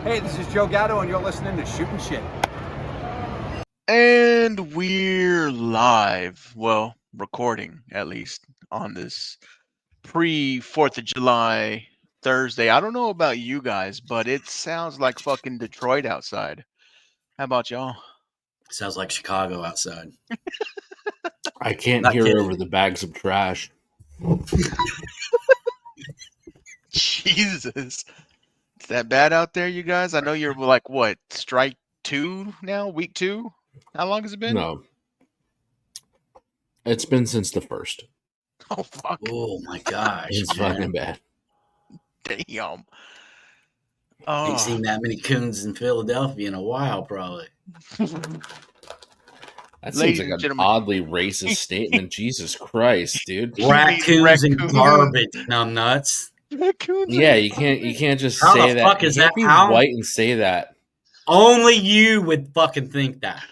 Hey, this is Joe Gatto, and you're listening to Shootin' Sh. And we're live. Well, recording at least on this pre-4th of July Thursday. I don't know about you guys, but it sounds like fucking Detroit outside. How about y'all? Sounds like Chicago outside. I can't Not hear kidding. over the bags of trash. Jesus. Is that bad out there, you guys? I know you're like, what, strike 2 now? Week 2? How long has it been? No. It's been since the first. Oh, fuck. Oh my gosh, It's man. fucking bad. Damn. Ain't seen that many coons in Philadelphia in a while, probably. That Ladies seems and like an gentlemen. oddly racist statement. Jesus Christ, dude. Raccoons and raccoon. garbage, numbnuts. Raccoons. Yeah, you can't just How say the that. fuck You is can't that? be How? white and say that. Only you would fucking think that.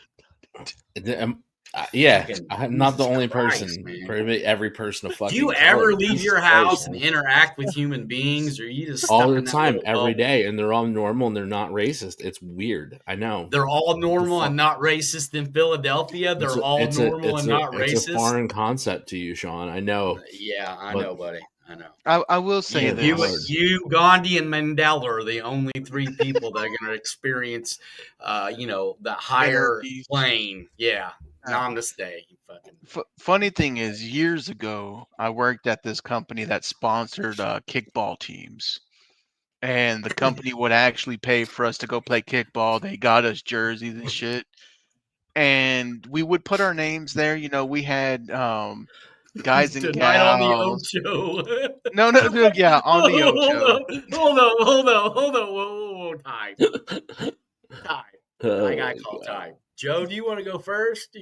Yeah, Fucking I'm not the Jesus only Christ, person. man. Probably every person of fucking Do you color. ever leave Jesus your Christ, house and man. interact with human beings, or are you just all stuck the in that time, little every bubble? day, and they're all normal and they're not racist. It's weird. I know. They're all normal and not racist in Philadelphia. They're all normal and not It's racist. a foreign concept to you, Sean. I know. Yeah, I But- know, buddy. I know. I will say this. You, Gandhi, and Mandela are the only three people that are going to experience, the higher Energies. plane. Yeah, namaste. You fucking. Funny thing is, years ago, I worked at this company that sponsored kickball teams. And the company would actually pay for us to go play kickball. They got us jerseys and shit. And we would put our names there. You know, we had guys and Tonight on the gals. Ocho. No, yeah, on the Ocho. Hold on. Whoa. Time. I got called time. Joe, do you want to go first?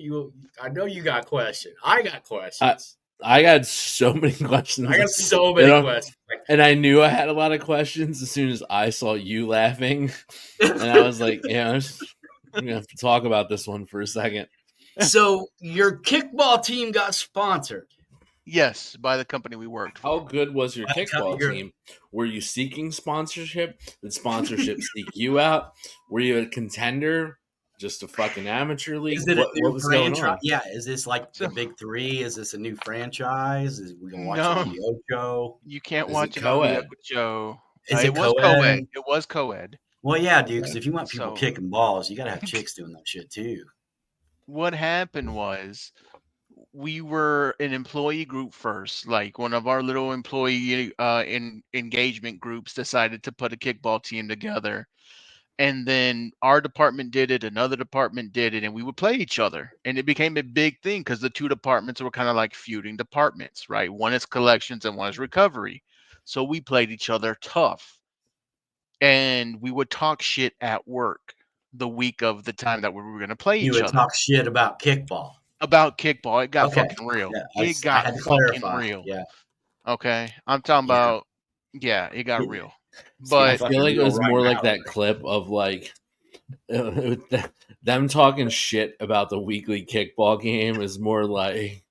I know you got questions. I got questions. I got so many questions. I got so many questions. And I knew I had a lot of questions as soon as I saw you laughing. And I was like, yeah, I'm going to have to talk about this one for a second. So your kickball team got sponsored. Yes, by the company we worked for. How good was your kickball team? Were you seeking sponsorship? Did sponsorship seek you out? Were you a contender? Just a fucking amateur league? Is it a new franchise? Going on? Yeah, is this like the big three? Is this a new franchise? Is we gonna watch it on the Ocho? You can't Is watch it it on the co-ed? Ocho. Is It was co-ed. It was co-ed. Well, yeah, dude. Because if you want people So- kicking balls, you gotta have chicks doing that shit too. What happened was we were an employee group first. Like one of our little employee engagement groups decided to put a kickball team together. And then our department did it, another department did it, and we would play each other. And it became a big thing because the two departments were kind of like feuding departments, right? One is collections and one is recovery. So we played each other tough. And we would talk shit at work the week of the time that we were going to play You each would other. talk shit about kickball. About kickball. It got Okay. fucking real. Yeah, It got I had to fucking clarify. real. Yeah. Okay. I'm talking Yeah. about, yeah, it got Yeah. real. It's But I feel like it was right more now, like that clip of like them talking shit about the weekly kickball game is more like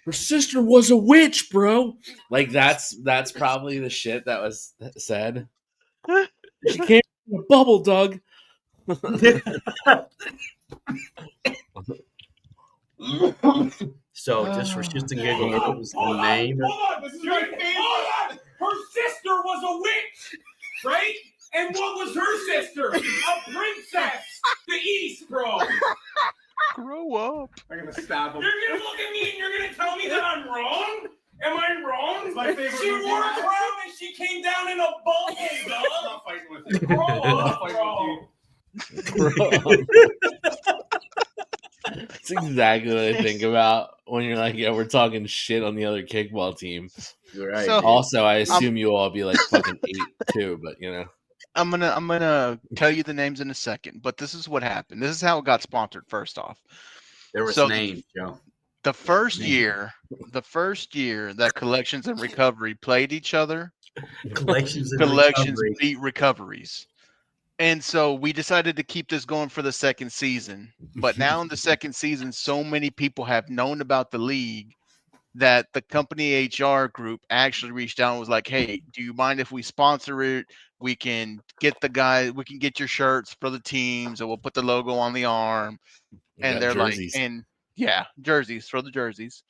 her sister was a witch, bro. Like that's probably the shit that was said. She came from a bubble, Doug. So just for shits and giggles, what was the name? Hold on, this is my favorite. Hold on, her sister was a witch, right? And what was her sister? A princess. The East, bro. grow up. I'm gonna stab him. You're gonna look at me and you're gonna tell me that I'm wrong? Am I wrong? It's my favorite She movie. wore a crown and she came down in a bubble, I'm dog. not fighting with you. Grow I'm up, not fighting bro. with you. That's exactly what I think about when you're like, yeah, we're talking shit on the other kickball team. You're right. So- dude. Also, I assume you all be like fucking 8 too, but you know. I'm gonna tell you the names in a second, but this is what happened. This is how it got sponsored. First off, There was so- names, Joe. the first Man. year that collections and recovery played each other, Collections and collections recovery. beat recoveries. And so we decided to keep this going for the second season. But now in the second season, so many people have known about the league that the company HR group actually reached out and was like, "Hey, do you mind if we sponsor it? We can get your shirts for the teams, and we'll put the logo on the arm." We And got they're like, jerseys. and yeah, jerseys, throw the jerseys.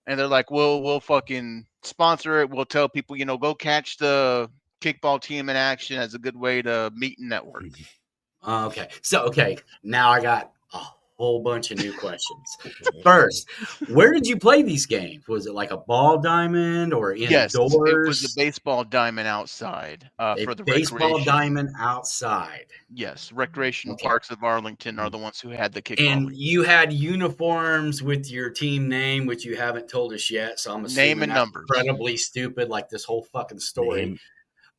And they're like, we'll fucking sponsor it. We'll tell people, go catch the kickball team in action as a good way to meet and network. Okay. So, now I got a whole bunch of new questions. First, where did you play these games? Was it like a ball diamond or Yes, it was a indoors? baseball diamond outside A for the baseball recreation. diamond outside. Yes, Recreation Okay. Parks of Arlington are the ones who had the kickball. And league. you had uniforms with your team name, which you haven't told us yet. So I'm assuming Name and that's numbers. incredibly stupid, like this whole fucking story. Name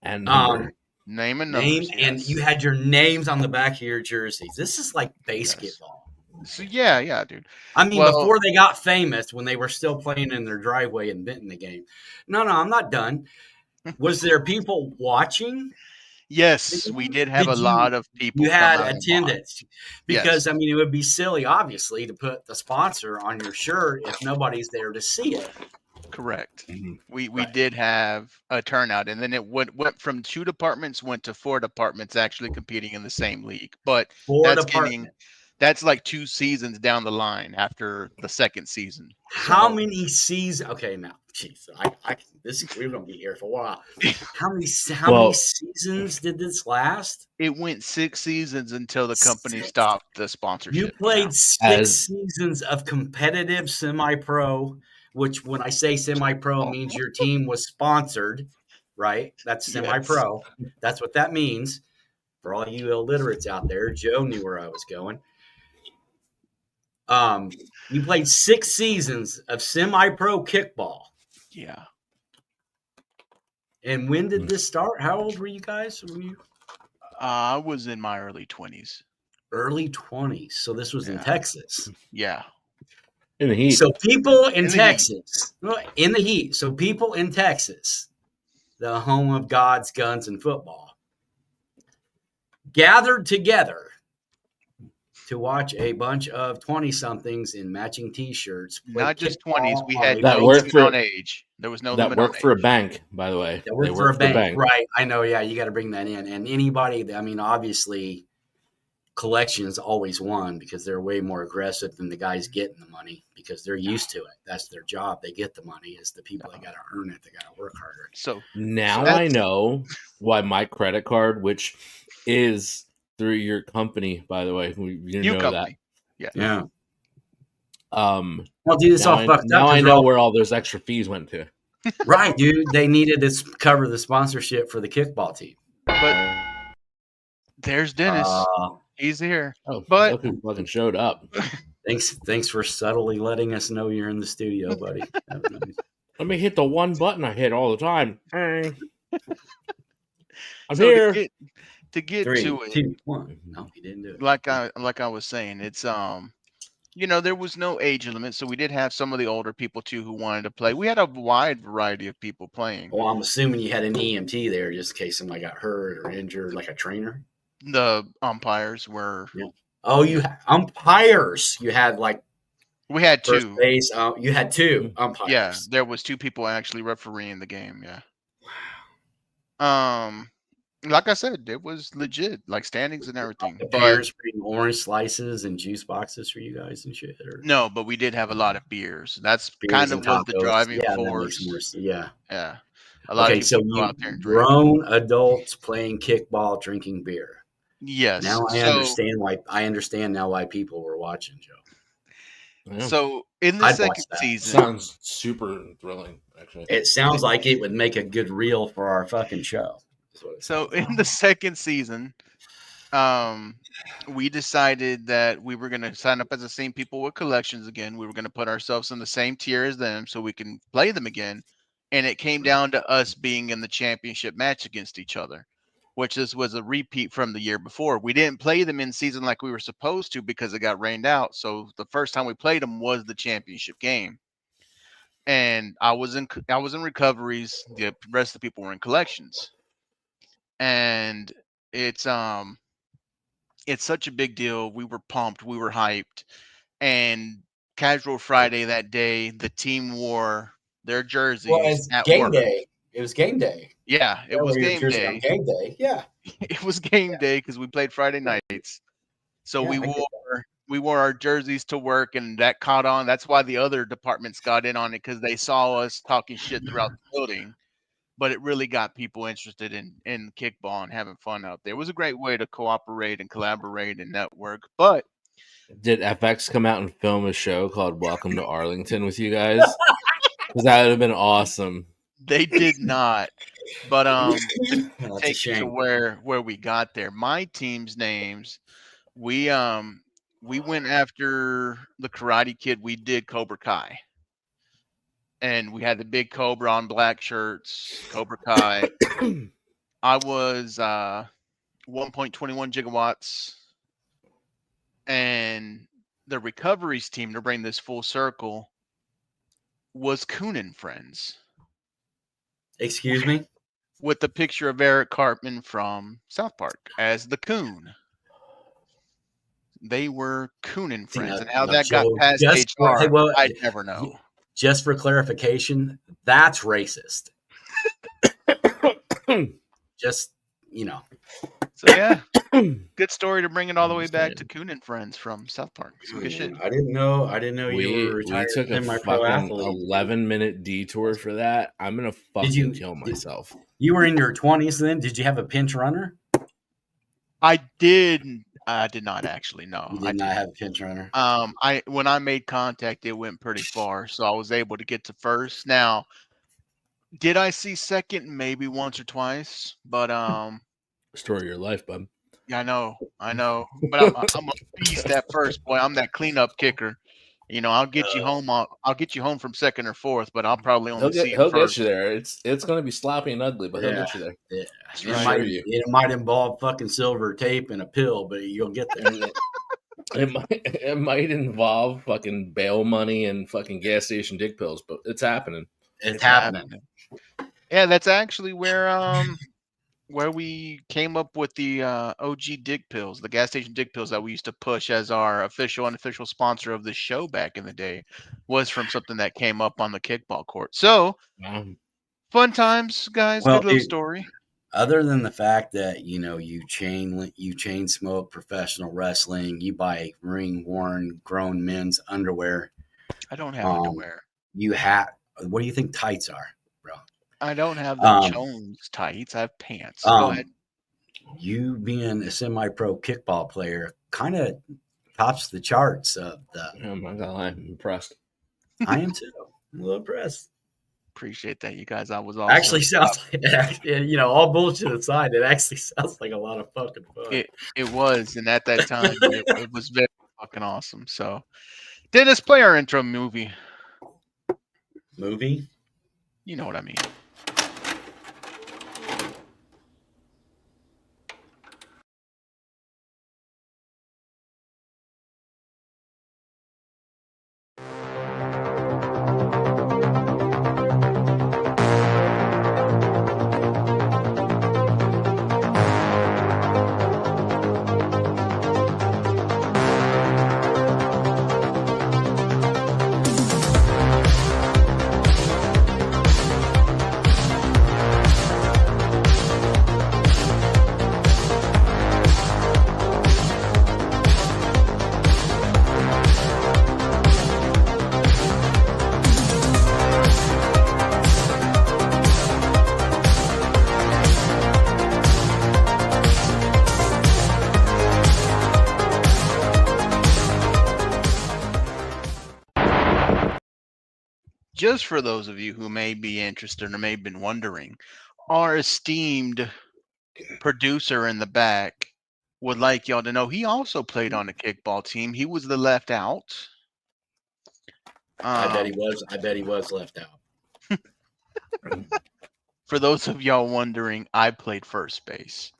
and number. Name and Name numbers. and Yes. you had your names on the back of your jerseys. This is like basketball. So yeah, dude. I mean, Well- before they got famous, when they were still playing in their driveway and inventing the game. No, I'm not done. Was there people watching? Yes, we did have a lot of people. You had come out and watch. attendance because Yes. I mean, it would be silly, obviously, to put the sponsor on your shirt if nobody's there to see it. Correct. Mhm. We Right. did have a turnout, and then it went from 2 departments went to 4 departments actually competing in the same league. But that's like 2 seasons down the line after the second season. How So- many seasons? Okay, now, jeez, we're gonna be here for a while. How many Well- seasons did this last? It went 6 seasons until the company stopped the sponsorship. You played Yeah. 6 seasons of competitive semi-pro, which when I say semi-pro means your team was sponsored, right? That's Yes. semi-pro. That's what that means. For all you illiterates out there, Joe knew where I was going. You played 6 seasons of semi-pro kickball. Yeah. And when did this start? How old were you guys? I was in my early 20s. Early 20s. So this was in Yeah. Texas. Yeah. In the heat. So people in In the heat. Texas, in the heat. So people in Texas, the home of gods, guns, and football, gathered together to watch a bunch of 20-somethings in matching T-shirts. play Not just kickball 20s. We on had a That no worked limit for- on age. There was no that limit on worked for a age. bank, by the way. That worked for a bank, right? I know. Yeah, you got to bring that in. And anybody, I mean, obviously, collections always won because they're way more aggressive than the guys getting the money because they're used to it. That's their job. They get the money. It's the people that got to earn it. They got to work harder. So Now that's- I know why my credit card, which is through your company, by the way, you new know company. Yeah. Yeah. that. Well, dude, it's Now, all fucked now up. I 'cause know where all those extra fees went to. right, dude. They needed to cover the sponsorship for the kickball team. But there's Dennis. He's here. Oh, But- look who fucking showed up. Thanks for subtly letting us know you're in the studio, buddy. Let me hit the one button I hit all the time. I'm So here. to get 3, to it, 2, 1. No, he didn't do it. like I was saying, it's there was no age limit, so we did have some of the older people too who wanted to play. We had a wide variety of people playing. Well, I'm assuming you had an EMT there just in case somebody got hurt or injured, like a trainer. The umpires were. Oh, you had umpires. You had like We had first 2. base. You had 2 umpires. Yeah, there was 2 people actually refereeing the game. Yeah. Wow. Like I said, it was legit, like standings and everything. The But parents bring orange slices and juice boxes for you guys and shit. Or no, but we did have a lot of beers. That's beers kind and of was the tacos. driving Yeah, that force. makes more sense. Yeah. Yeah. A lot Okay, of so people go you out there and drink. grown adults playing kickball, drinking beer. Yes. Now I So, understand why. I understand now why people were watching, Joe. Yeah. so in the I'd watch second that. season, Sounds super thrilling, actually. It sounds like it would make a good reel for our fucking show. so in the second season, we decided that we were going to sign up as the same people with collections again. We were going to put ourselves in the same tier as them so we can play them again. And it came down to us being in the championship match against each other, which was a repeat from the year before. We didn't play them in season like we were supposed to because it got rained out. So the first time we played them was the championship game. And I was in recoveries. The rest of the people were in collections. And it's such a big deal. We were pumped. We were hyped. And Casual Friday that day. The team wore their jerseys Well, it's at game work. day. It was game day. Yeah, it Yeah, was wear your game jersey on day. game day. Yeah. It was game day because we played Friday nights. So Yeah, we I get wore our jerseys to work, and that caught on. That's why the other departments got in on it, because they saw us talking shit throughout the building. But it really got people interested in kickball and having fun out there. It was a great way to cooperate and collaborate and network. But Did FX come out and film a show called Welcome to Arlington with you guys? Because that would have been awesome. they did not. But That's a take it to shame. where we got there. My team's names, we went after the Karate Kid. We did Cobra Kai. And we had the big cobra on black shirts, Cobra Kai. I was 1.21 gigawatts. And the recoveries team, to bring this full circle, was Coon and Friends, Excuse me? with the picture of Eric Cartman from South Park as the Coon. They were Coon and Friends. And how that got Joe, past HR, hey, well, I'd never know. just for clarification, that's racist. Just, So yeah, good story to bring it all the way back to Coon and Friends from South Park. Some good shit. I didn't know you were We retired took a semi-pro fucking athlete. 11-minute detour for that. I'm gonna fucking kill myself. You were in your 20s then? Did you have a pinch runner? I did not actually. No, You I did not didn't. have a pinch runner. When I made contact, it went pretty far, so I was able to get to first. Now, did I see second? Maybe once or twice, but Story of your life, bud. yeah, I know, but I'm a beast at first, boy. I'm that cleanup kicker. I'll get you home. I'll get you home from second or fourth, but I'll probably only see you He'll first. get you there. It's gonna be sloppy and ugly, but he'll get you there. Yeah. Right. It might involve fucking silver tape and a pill, but you'll get there. It might involve fucking bail money and fucking gas station dick pills, but it's happening. It's happening. Yeah, that's actually where we came up with the OG dick pills, the gas station dick pills that we used to push as our official unofficial sponsor of the show back in the day, was from something that came up on the kickball court. So fun times, guys. Well, Good little story. Other than the fact that you chain smoke professional wrestling, you buy ring worn grown men's underwear. I don't have underwear. What do you think tights are, bro? I don't have the Jones tights. I have pants. Go ahead. You being a semi-pro kickball player kind of tops the charts of the. I'm not gonna lie, I'm impressed. I am too. I'm a little impressed. Appreciate that, you guys. I was also Actually sounds like, all bullshit aside, it actually sounds like a lot of fucking fun. It was, and at that time, it was very fucking awesome. So, Dennis, play our intro movie. Movie? You know what I mean. Just for those of you who may be interested or may have been wondering, our esteemed producer in the back would like y'all to know he also played on the kickball team. He was the left out. I bet he was left out. For those of y'all wondering, I played first base.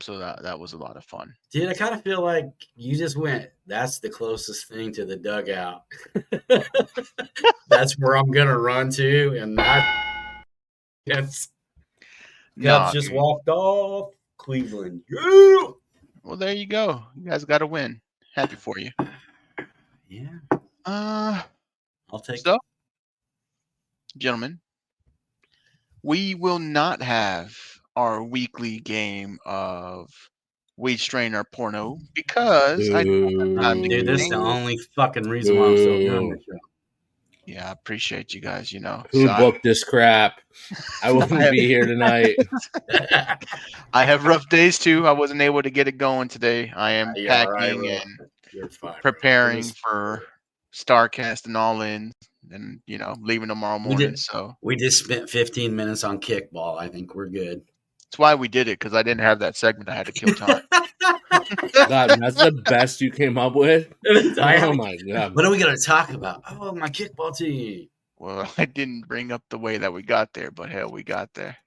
So that was a lot of fun. Dude, I kind of feel like you just went, that's the closest thing to the dugout. That's where I'm going to run to. And that's just walked off. Cleveland. Yeah. Well, there you go. You guys got to win. Happy for you. Yeah. I'll take So, it. gentlemen, we will not have our weekly game of Weed Strain or Porno because I don't have time to Dude, get this is the things. only fucking reason why I'm still doing this show. Yeah, I appreciate you guys, you know. Who So booked this crap? I wouldn't be here tonight. I have rough days too. I wasn't able to get it going today. I am You're all right, packing bro. and You're fine, bro. preparing for StarCast and all in, and leaving tomorrow morning. So We just spent 15 minutes on kickball. I think we're good. that's why we did it, because I didn't have that segment. I had to kill time. God, that's the best you came up with. Oh my god! What are we gonna talk about? Oh, my kickball team. Well, I didn't bring up the way that we got there, but hell, we got there.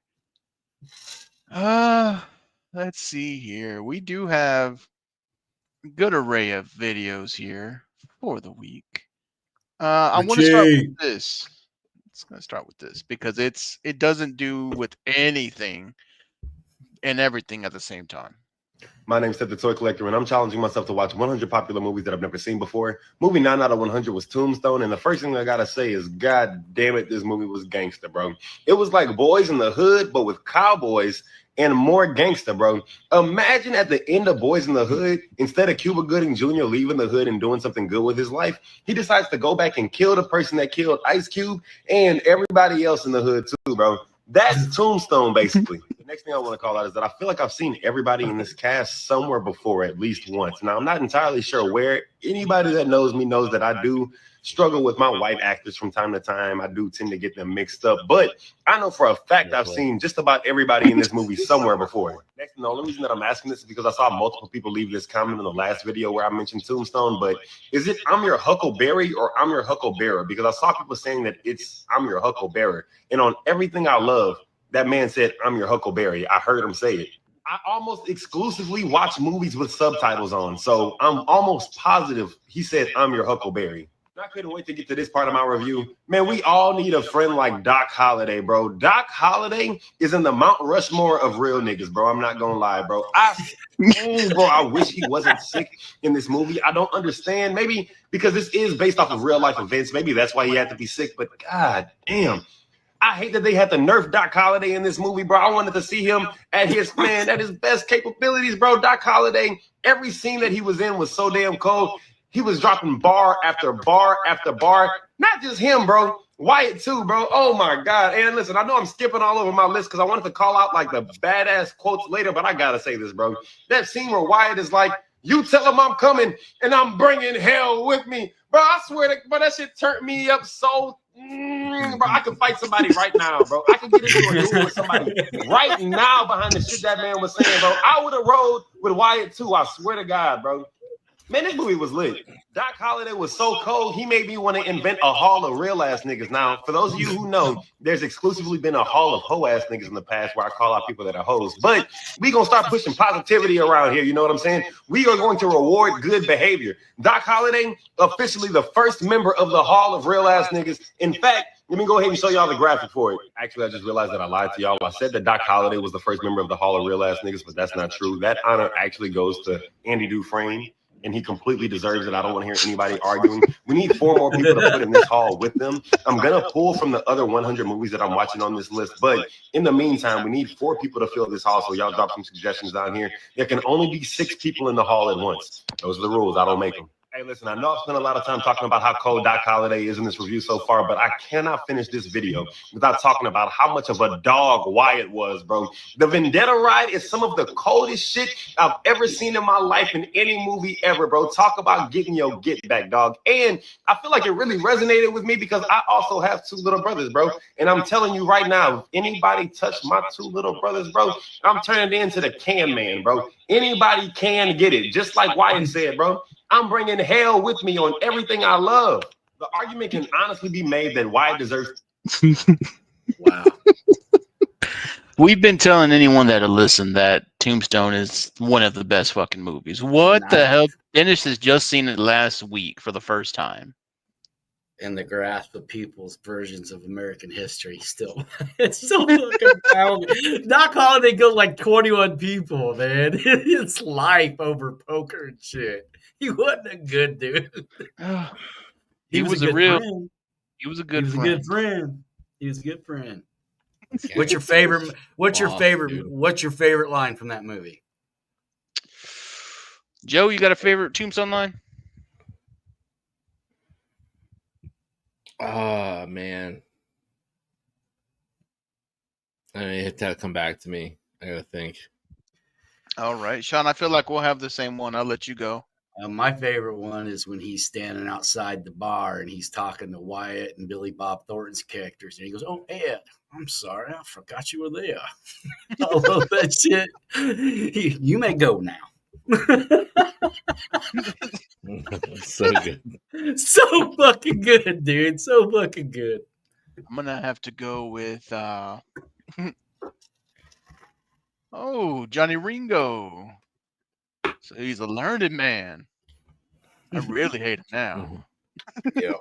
Let's see here. We do have a good array of videos here for the week. I want to start with this. It's gonna start with this because it doesn't do with anything and everything at the same time. My name's Ted the Toy Collector, and I'm challenging myself to watch 100 popular movies that I've never seen before. Movie 9 out of 100 was Tombstone, and the first thing I gotta say is, God damn it, this movie was gangster, bro. It was like Boys in the Hood, but with cowboys and more gangster, bro. Imagine at the end of Boys in the Hood, instead of Cuba Gooding Jr. leaving the hood and doing something good with his life, he decides to go back and kill the person that killed Ice Cube and everybody else in the hood too, bro. That's Tombstone, basically. The next thing I want to call out is that I feel like I've seen everybody in this cast somewhere before at least once. Now, I'm not entirely sure where. Anybody that knows me knows that I do struggle with my white actors from time to time. I do tend to get them mixed up. But I know for a fact I've seen just about everybody in this movie somewhere before. Next, the only reason that I'm asking this is because I saw multiple people leave this comment in the last video where I mentioned Tombstone. But is it I'm your Huckleberry or I'm your Hucklebearer? Because I saw people saying that it's I'm your Hucklebearer. And on Everything I Love, that man said, I'm your Huckleberry. I heard him say it. I almost exclusively watch movies with subtitles on. So I'm almost positive he said, I'm your Huckleberry. I couldn't wait to get to this part of my review. Man, we all need a friend like Doc Holliday, bro. Doc Holliday is in the Mount Rushmore of real niggas, bro. I'm not gonna lie, bro. I wish he wasn't sick in this movie. I don't understand. Maybe because this is based off of real life events. Maybe that's why he had to be sick. But god damn. I hate that they had to nerf Doc Holliday in this movie, bro. I wanted to see him at his best capabilities, bro. Doc Holliday, every scene that he was in was so damn cold. He was dropping bar after bar after bar. Not just him, bro. Wyatt too, bro. Oh my God. And listen, I know I'm skipping all over my list because I wanted to call out like the badass quotes later, but I gotta say this, bro. That scene where Wyatt is like, you tell him I'm coming and I'm bringing hell with me. Bro, I swear that shit turned me up so bro, I can fight somebody right now, bro. I can get into a duel with somebody right now behind the shit that man was saying, bro. I would have rolled with Wyatt too. I swear to God, bro. Man, this movie was lit. Doc Holliday was so cold, he made me want to invent a hall of real ass niggas. Now, for those of you who know, there's exclusively been a hall of hoe ass niggas in the past where I call out people that are hoes. But we gonna start pushing positivity around here. You know what I'm saying? We are going to reward good behavior. Doc Holliday, officially the first member of the hall of real ass niggas. In fact, let me go ahead and show y'all the graphic for it. Actually, I just realized that I lied to y'all. I said that Doc Holliday was the first member of the hall of real ass niggas, but that's not true. That honor actually goes to Andy Dufresne. And he completely deserves it. I don't want to hear anybody arguing. We need 4 more people to put in this hall with them. I'm going to pull from the other 100 movies that I'm watching on this list. But in the meantime, we need 4 people to fill this hall. So y'all drop some suggestions down here. There can only be 6 people in the hall at once. Those are the rules. I don't make them. Hey, listen, I know I've spent a lot of time talking about how cold Doc Holliday is in this review so far, but I cannot finish this video without talking about how much of a dog Wyatt was, bro. The Vendetta ride is some of the coldest shit I've ever seen in my life in any movie ever, bro. Talk about getting your get back, dog. And I feel like it really resonated with me because I also have 2 little brothers, bro. And I'm telling you right now, if anybody touched my 2 little brothers, bro, I'm turning into the can man, bro. Anybody can get it, just like Wyatt said, bro. I'm bringing hell with me on Everything I Love. The argument can honestly be made that Wyatt deserves. Wow. We've been telling anyone that'll listen that Tombstone is one of the best fucking movies. What the hell? Dennis has just seen it last week for the first time. In the grasp of people's versions of American history still. It's so fucking powerful. Doc Holliday killed like 21 people, man. It's life over poker and shit. He wasn't a good dude. He was a good real. friend. He was a He good was friend. a good friend. He was a good friend. What's your favorite? What's your Off, favorite? dude. What's your favorite line from that movie? Joe, you got a favorite Tombstone line? Oh man. I mean, it had to come back to me. I gotta think. All right, Sean. I feel like we'll have the same one. I'll let you go. My favorite one is when he's standing outside the bar and he's talking to Wyatt and Billy Bob Thornton's characters, and he goes, "Oh, Ed, I'm sorry, I forgot you were there." I love that shit. You may go now. So good. So fucking good, dude. So fucking good. I'm gonna have to go with oh, Johnny Ringo. So he's a learned man. I really hate him now. Yeah.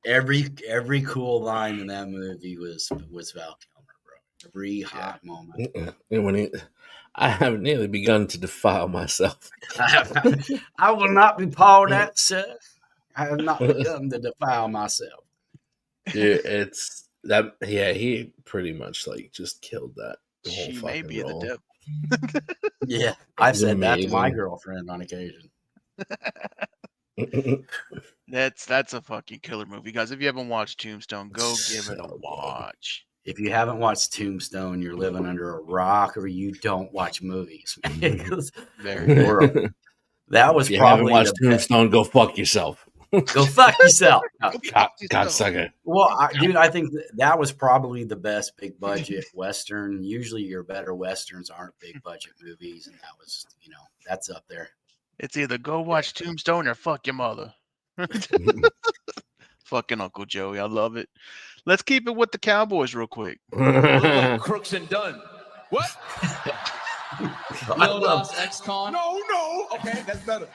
Every cool line in that movie was Val Kilmer, bro. Every hot moment. And when I have nearly begun to defile myself. I will not be pawed at, sir. I have not begun to defile myself. Dude, it's that. Yeah, he pretty much like just killed that whole She fucking may be role. the devil. Yeah, I've He's said that to my amazing. girlfriend on occasion. That's a fucking killer movie, guys. If you haven't watched Tombstone, go give it a So good. watch. If you haven't watched Tombstone, you're living under a rock, or you don't watch movies. Man, 'cause Very. that was If you haven't probably watched the best. Tombstone, go fuck yourself. Go fuck yourself. No. Cocksucker. Well, dude, I think that was probably the best big budget Western. Usually your better Westerns aren't big budget movies. And that was, that's up there. It's either go watch Tombstone or fuck your mother. Fucking Uncle Joey. I love it. Let's keep it with the Cowboys real quick. Crooks and Dunn. What? I Lil love, Nas ex-con. No. Okay, that's better.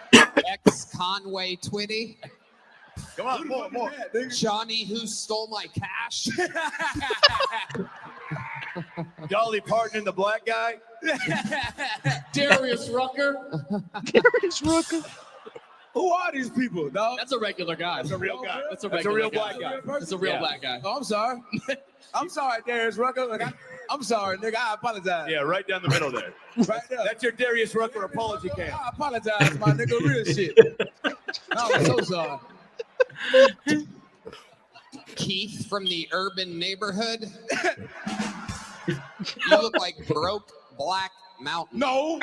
Ex-Conway Twitty. Come on, more. Johnny who stole my cash. Dolly Parton and the black guy. Darius Rucker. Darius Rucker. Who are these people, dog? That's a regular guy. That's a real guy. That's a That's a regular real guy. black guy. That's a real Yeah. black guy. Oh, I'm sorry. I'm sorry, Darius Rucker. Look, I'm sorry, nigga. I apologize. Yeah, right down the middle there. Right there. That's your Darius Rucker apology cam. I apologize, my nigga. Real shit. I'm so sorry. Keith from the urban neighborhood. You look like broke Black Mountain. No.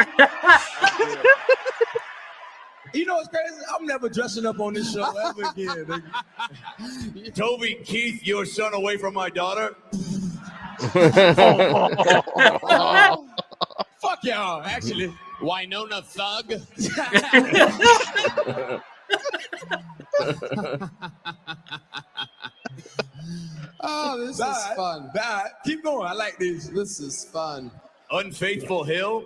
You know what's crazy? I'm never dressing up on this show ever again, nigga. Toby Keith, your son away from my daughter. Fuck y'all, actually. Winona Thug. Oh, this is fun. Keep going. I like this. This is fun. Unfaithful Hill.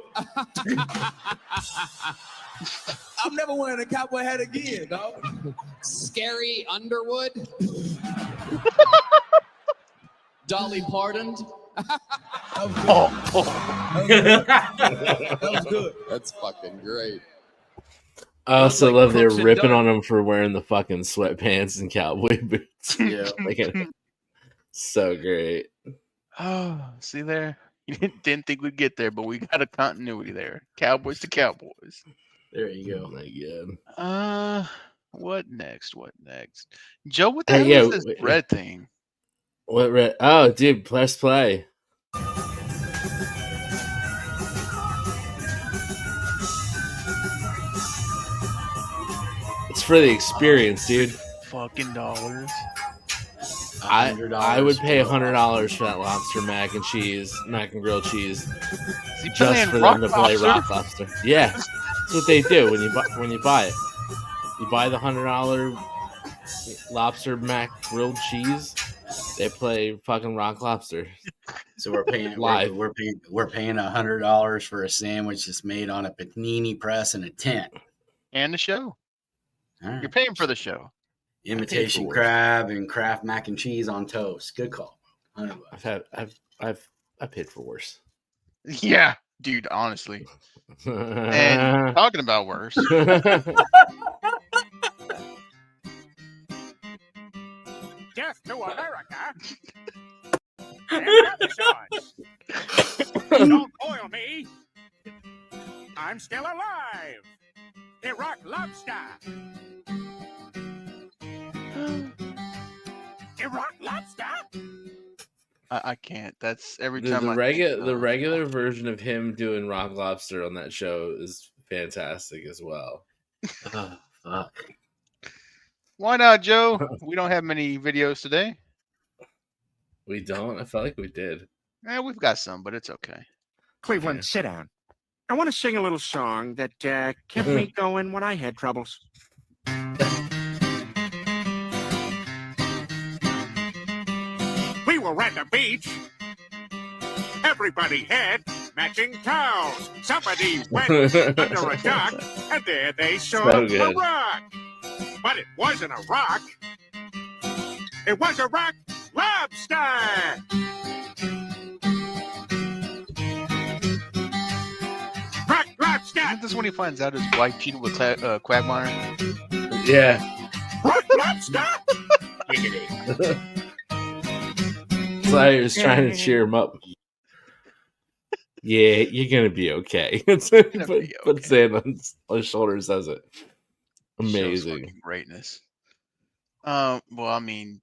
I'm never wearing a cowboy hat again, dog. Scary Underwood. Dolly Parton. That was good. That's fucking great. I also like love they're Crooks and ripping Dunn. on him for wearing the fucking sweatpants and cowboy boots. yeah. So great. Oh, see there? You didn't think we'd get there, but we got a continuity there. Cowboys to Cowboys. There you Oh go. my god. What next? Joe, what the Hey, hell yeah, is this wait. red thing? What red? Oh, dude, press play. It's for the experience, dude. Fucking dollars. I would pay $100 for that lobster mac and grilled cheese, Is he just playing for Rock them to play Lobster? Rock Lobster. Yeah, that's what they do when you buy it. You buy the $100 lobster mac grilled cheese. They play fucking Rock Lobster. So we're paying Live. We're paying $100 for a sandwich that's made on a panini press in a tent. And the show. All right. You're paying for the show. Imitation worse. crab and Kraft mac and cheese on toast. Good call. $100. I've paid for worse. Yeah, dude, honestly. And talking about worse, to America and publishers. Don't boil me. I'm still alive. The Rock Lobster. The Rock Lobster? I can't. That's every The, time the I regular think the of- regular version of him doing Rock Lobster on that show is fantastic as well. Oh, fuck. Why not, Joe? We don't have many videos today. We don't. I felt like we did. We've got some, but it's okay. Cleveland, Yeah. sit down. I want to sing a little song that kept me going when I had troubles. We were at the beach. Everybody had matching towels. Somebody went under a dock, and there they saw So a good. rock. But it wasn't a rock. It was a rock lobster. Rock lobster. Isn't this when he finds out his wife cheated with Quagmire? Yeah. Rock lobster. Giggity. So he was trying to cheer him up. Yeah, you're gonna be okay. But okay. Sand on his shoulder says it. Shows Amazing. fucking greatness. Well, I mean,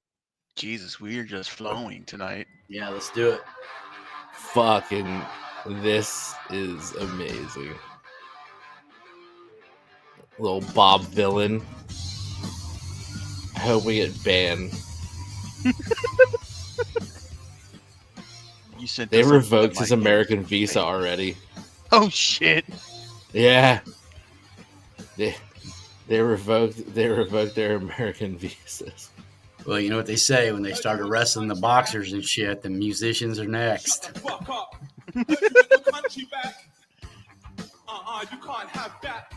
Jesus, we are just flowing tonight. Yeah, let's do it. Fucking, this is amazing. Little Bob villain. I hope we get banned. You sent They this up to revoked the his mic. American visa already. Oh shit! Yeah. They revoked their American visas. Well, you know what they say when they start arresting the boxers and shit, the musicians are next. Fuck up. Heard you want your country back. You can't have that.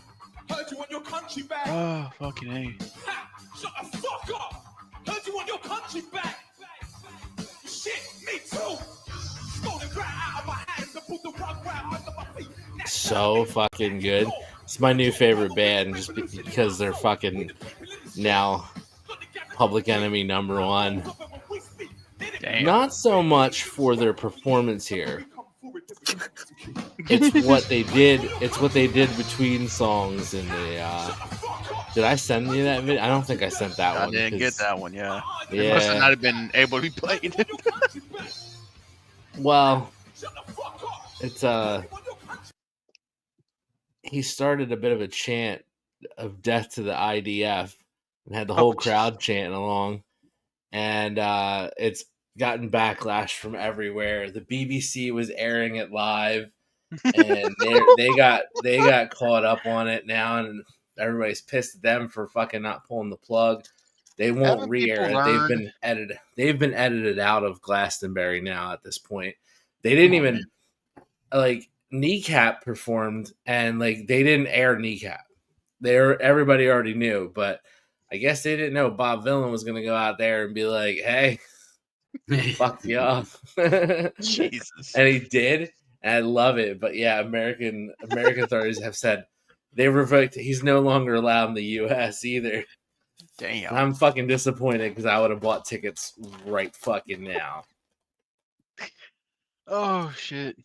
Heard you want your country back. Oh fucking A. Ha! Shut the fuck up. Heard you want your country back. Shit, me too. Stole the ground out of my hands and put the rug round under my feet. So fucking good. It's my new favorite band just because they're fucking now Public Enemy #1. Damn. Not so much for their performance here. It's what they did. It's what they did between songs and the. Did I send you that video? I don't think I sent that I one. didn't get 'cause- that one. Yeah. It must have Yeah. not have been able to be played. Well, it's he started a bit of a chant of death to the IDF and had the whole crowd chanting along, and it's gotten backlash from everywhere. The BBC was airing it live, and they got caught up on it now, and everybody's pissed at them for fucking not pulling the plug. They won't Haven't re-air people it. learned- They've been edited out of Glastonbury now at this point. They didn't even like Kneecap performed, and like they didn't air Kneecap. Everybody already knew, but I guess they didn't know Bob Villain was gonna go out there and be like, "Hey, fuck you up." Jesus. And he did, and I love it. But yeah, American authorities have said they revoked. He's no longer allowed in the U.S. either. Damn. And I'm fucking disappointed because I would have bought tickets right fucking now. Oh shit.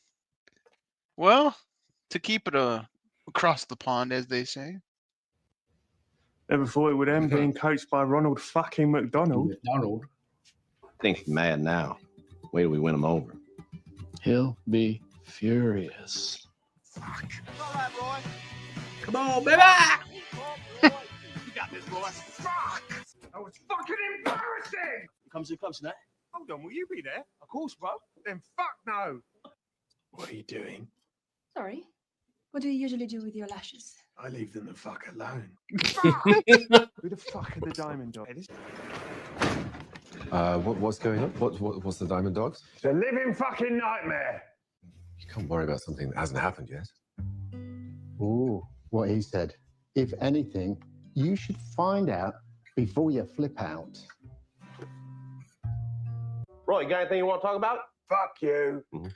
Well, to keep it across the pond, as they say. Never thought it would end being coached by Ronald fucking McDonald. McDonald. Think he's mad now. Wait till we win him over. He'll be furious. Come on, baby! You got this, boy. Fuck! That was fucking embarrassing! Come tonight. Hold on, will you be there? Of course, bro. Then fuck no. What are you doing? Sorry. What do you usually do with your lashes? I leave them the fuck alone. Who the fuck are the Diamond Dogs? What's going on? What's the Diamond Dogs? It's a living fucking nightmare. You can't worry about something that hasn't happened yet. Ooh, what he said. If anything, you should find out before you flip out. Roy, you got anything you want to talk about? Fuck you. Okay.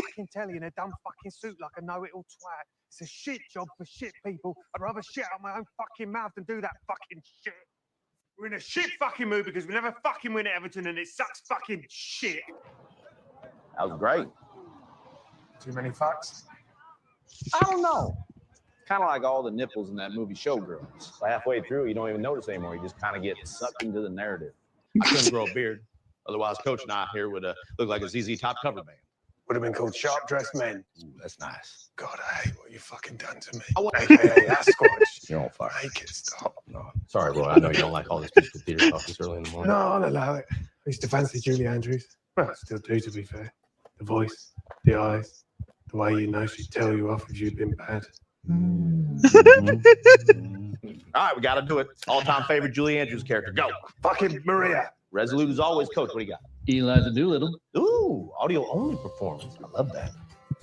Fucking tell you in a dumb fucking suit like a know-it-all twat. It's a shit job for shit people. I'd rather shit out my own fucking mouth than do that fucking shit. We're in a shit fucking mood because we never fucking win at Everton and it sucks fucking shit. That was great. Too many fucks? I don't know. Kind of like all the nipples in that movie Showgirls. Halfway through, you don't even notice anymore. You just kind of get sucked into the narrative. I couldn't grow a beard. Otherwise, Coach and I here would look like a ZZ Top cover band. Would have been called Sharp Dressed Men. Ooh, that's nice. God, I hate what you fucking done to me. AKA Asquatch. You're on fire. Make it stop. No. Sorry, Roy. I know you don't like all this musical theater talk this early in the morning. No, I'll allow it. I used to fancy Julie Andrews. Well, I still do, to be fair. The voice, the eyes, the way you know she'd tell you off if you'd been bad. All right, we got to do it. All-time favorite Julie Andrews character. Go. Fucking Maria. Resolute as always, Coach. What do you got? Eliza Doolittle. Ooh, audio-only performance. I love that.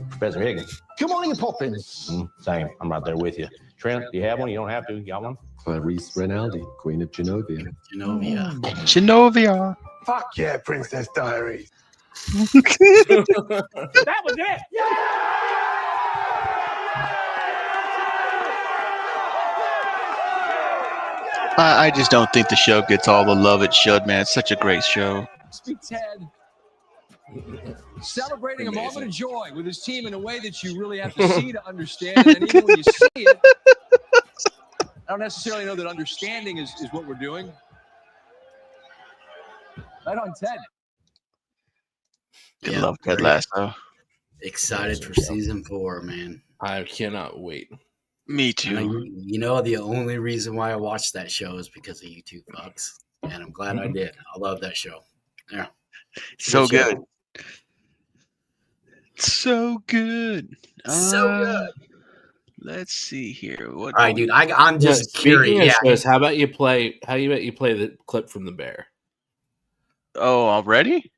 Professor Higgins. Good morning, Poppins. Same. I'm right there with you. Trent, do you have one? You don't have to. You got one? Clarice Rinaldi, Queen of Genovia. Genovia. Fuck yeah, Princess Diaries. That was it. I just don't think the show gets all the love it should, man. It's such a great show. Speak Ted. Celebrating a moment of joy with his team in a way that you really have to see to understand. And even when you see it, I don't necessarily know that understanding is what we're doing. Right on, Ted. I love Ted Lasso. Excited for season 4, man. I cannot wait. Me too. You know, the only reason why I watched that show is because of you two fucks. And I'm glad I did. I love that show. Yeah. So good. So good. Let's see here. What? All right, dude. I'm just curious. Shows, how about you play the clip from the bear? Oh, already?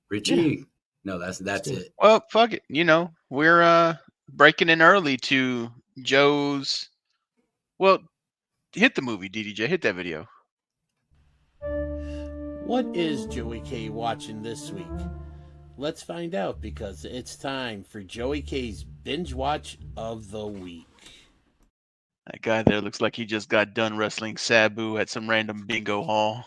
Richie. Yeah. No, that's it. Well, fuck it. You know, we're breaking in early to Joe's. Well, hit the movie, DDJ. Hit that video. What is Joey K watching this week? Let's find out, because it's time for Joey K's binge watch of the week. That guy there looks like he just got done wrestling Sabu at some random bingo hall.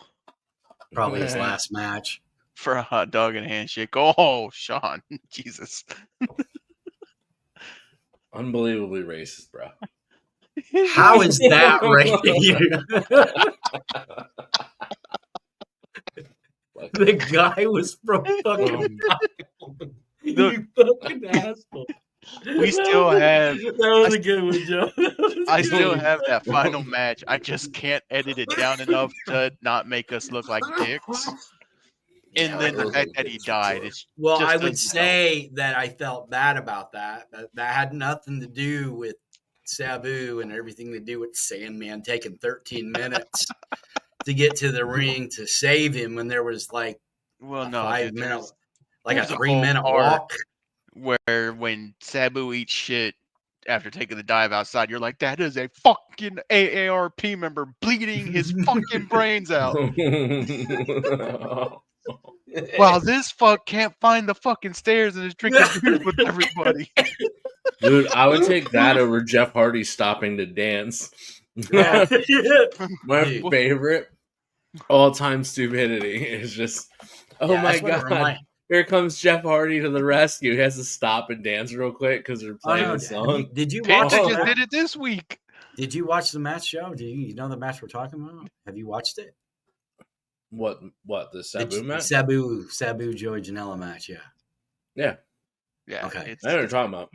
Probably his last match. For a hot dog and a handshake. Oh, Sean. Jesus. Unbelievably racist, bro. How is that right? The guy was from fucking. You fucking asshole. We still have. That was a good one, Joe. I still have that final match. I just can't edit it down enough to not make us look like dicks. And then the fact that he died. It's well, just I would say that I felt bad about that. That had nothing to do with Sabu and everything to do with Sandman taking 13 minutes to get to the ring to save him when there was like a 5-minute, like a 3-minute walk. Where when Sabu eats shit after taking the dive outside, you're like, that is a fucking AARP member bleeding his fucking brains out. Wow, this fuck can't find the fucking stairs and is drinking beer with everybody. Dude, I would take that over Jeff Hardy stopping to dance. Yeah. My favorite all-time stupidity is just, my God. Here comes Jeff Hardy to the rescue. He has to stop and dance real quick because they're playing the song. Did you watch it? Just did it this week. Did you watch the match, Joe? Do you know the match we're talking about? Have you watched it? What the Sabu match? Sabu Joey Janela match, yeah. Okay, I know what you're talking about.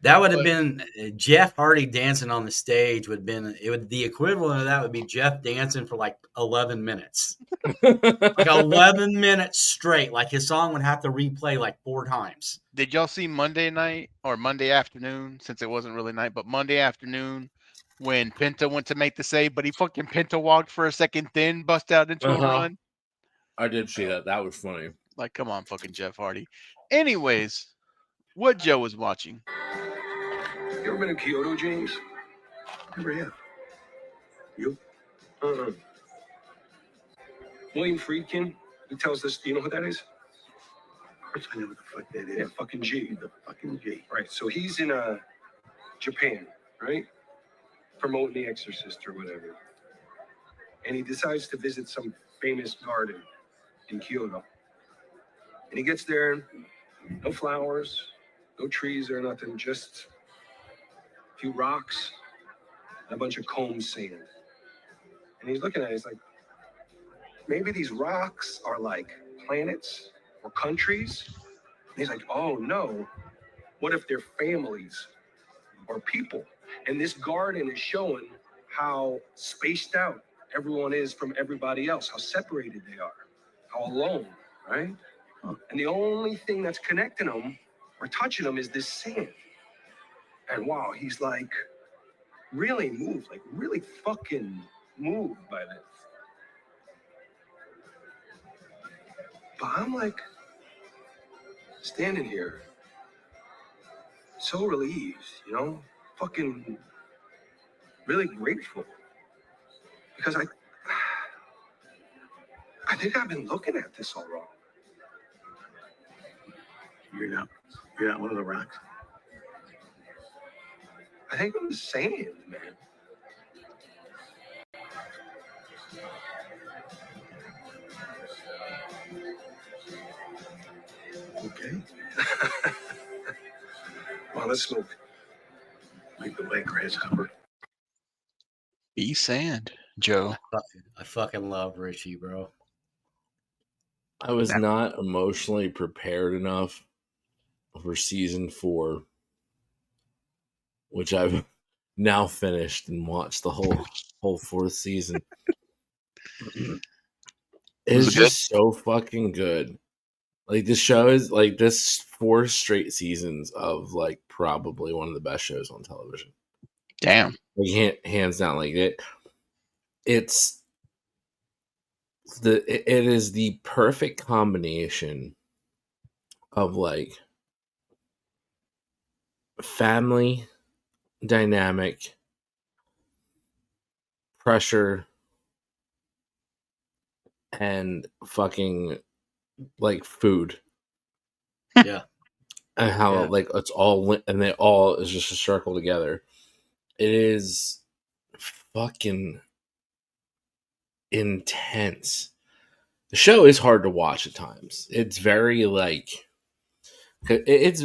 That would have been Jeff Hardy dancing on the stage. The equivalent of that would be Jeff dancing for like 11 minutes, like 11 minutes straight. Like his song would have to replay like 4 times. Did y'all see Monday night or Monday afternoon? Since it wasn't really night, but Monday afternoon when Penta went to make the save, but he fucking Penta walked for a second, then bust out into a run. I did see that. That was funny. Like, come on, fucking Jeff Hardy. Anyways, what Joe was watching. You ever been in Kyoto, James? Never have. You? William Friedkin, he tells us, do you know who that is? Of course I know what the fuck that is. Yeah, fucking G. The fucking G. Right, so he's in Japan, right? Promoting The Exorcist or whatever. and he decides to visit some famous garden in Kyoto. And he gets there, no flowers, no trees or nothing, just a few rocks and a bunch of comb sand. And he's looking at it, he's like, maybe these rocks are like planets or countries. And he's like, oh no, what if they're families or people? And this garden is showing how spaced out everyone is from everybody else, how separated they are, how alone, right? And the only thing that's connecting them or touching them is this sand. And wow, he's like really moved, like really fucking moved by this. But I'm like standing here, so relieved, you know, fucking really grateful. Because I think I've been looking at this all wrong. You're not one of the rocks. I think I'm the sand, man. Okay. Well, let's smoke. Make the white grass cover. Be sand, Joe. I fucking love Richie, bro. I was not emotionally prepared enough for season 4, which I've now finished and watched the whole 4th season. It's just so fucking good. Like, this show is like this 4 straight seasons of like probably one of the best shows on television. Damn. Like, hands down, like it is the perfect combination of like family dynamic, pressure, and fucking like food. Yeah. And how like it's all and they all is just a circle together. It is fucking intense. The show is hard to watch at times. It's very like it's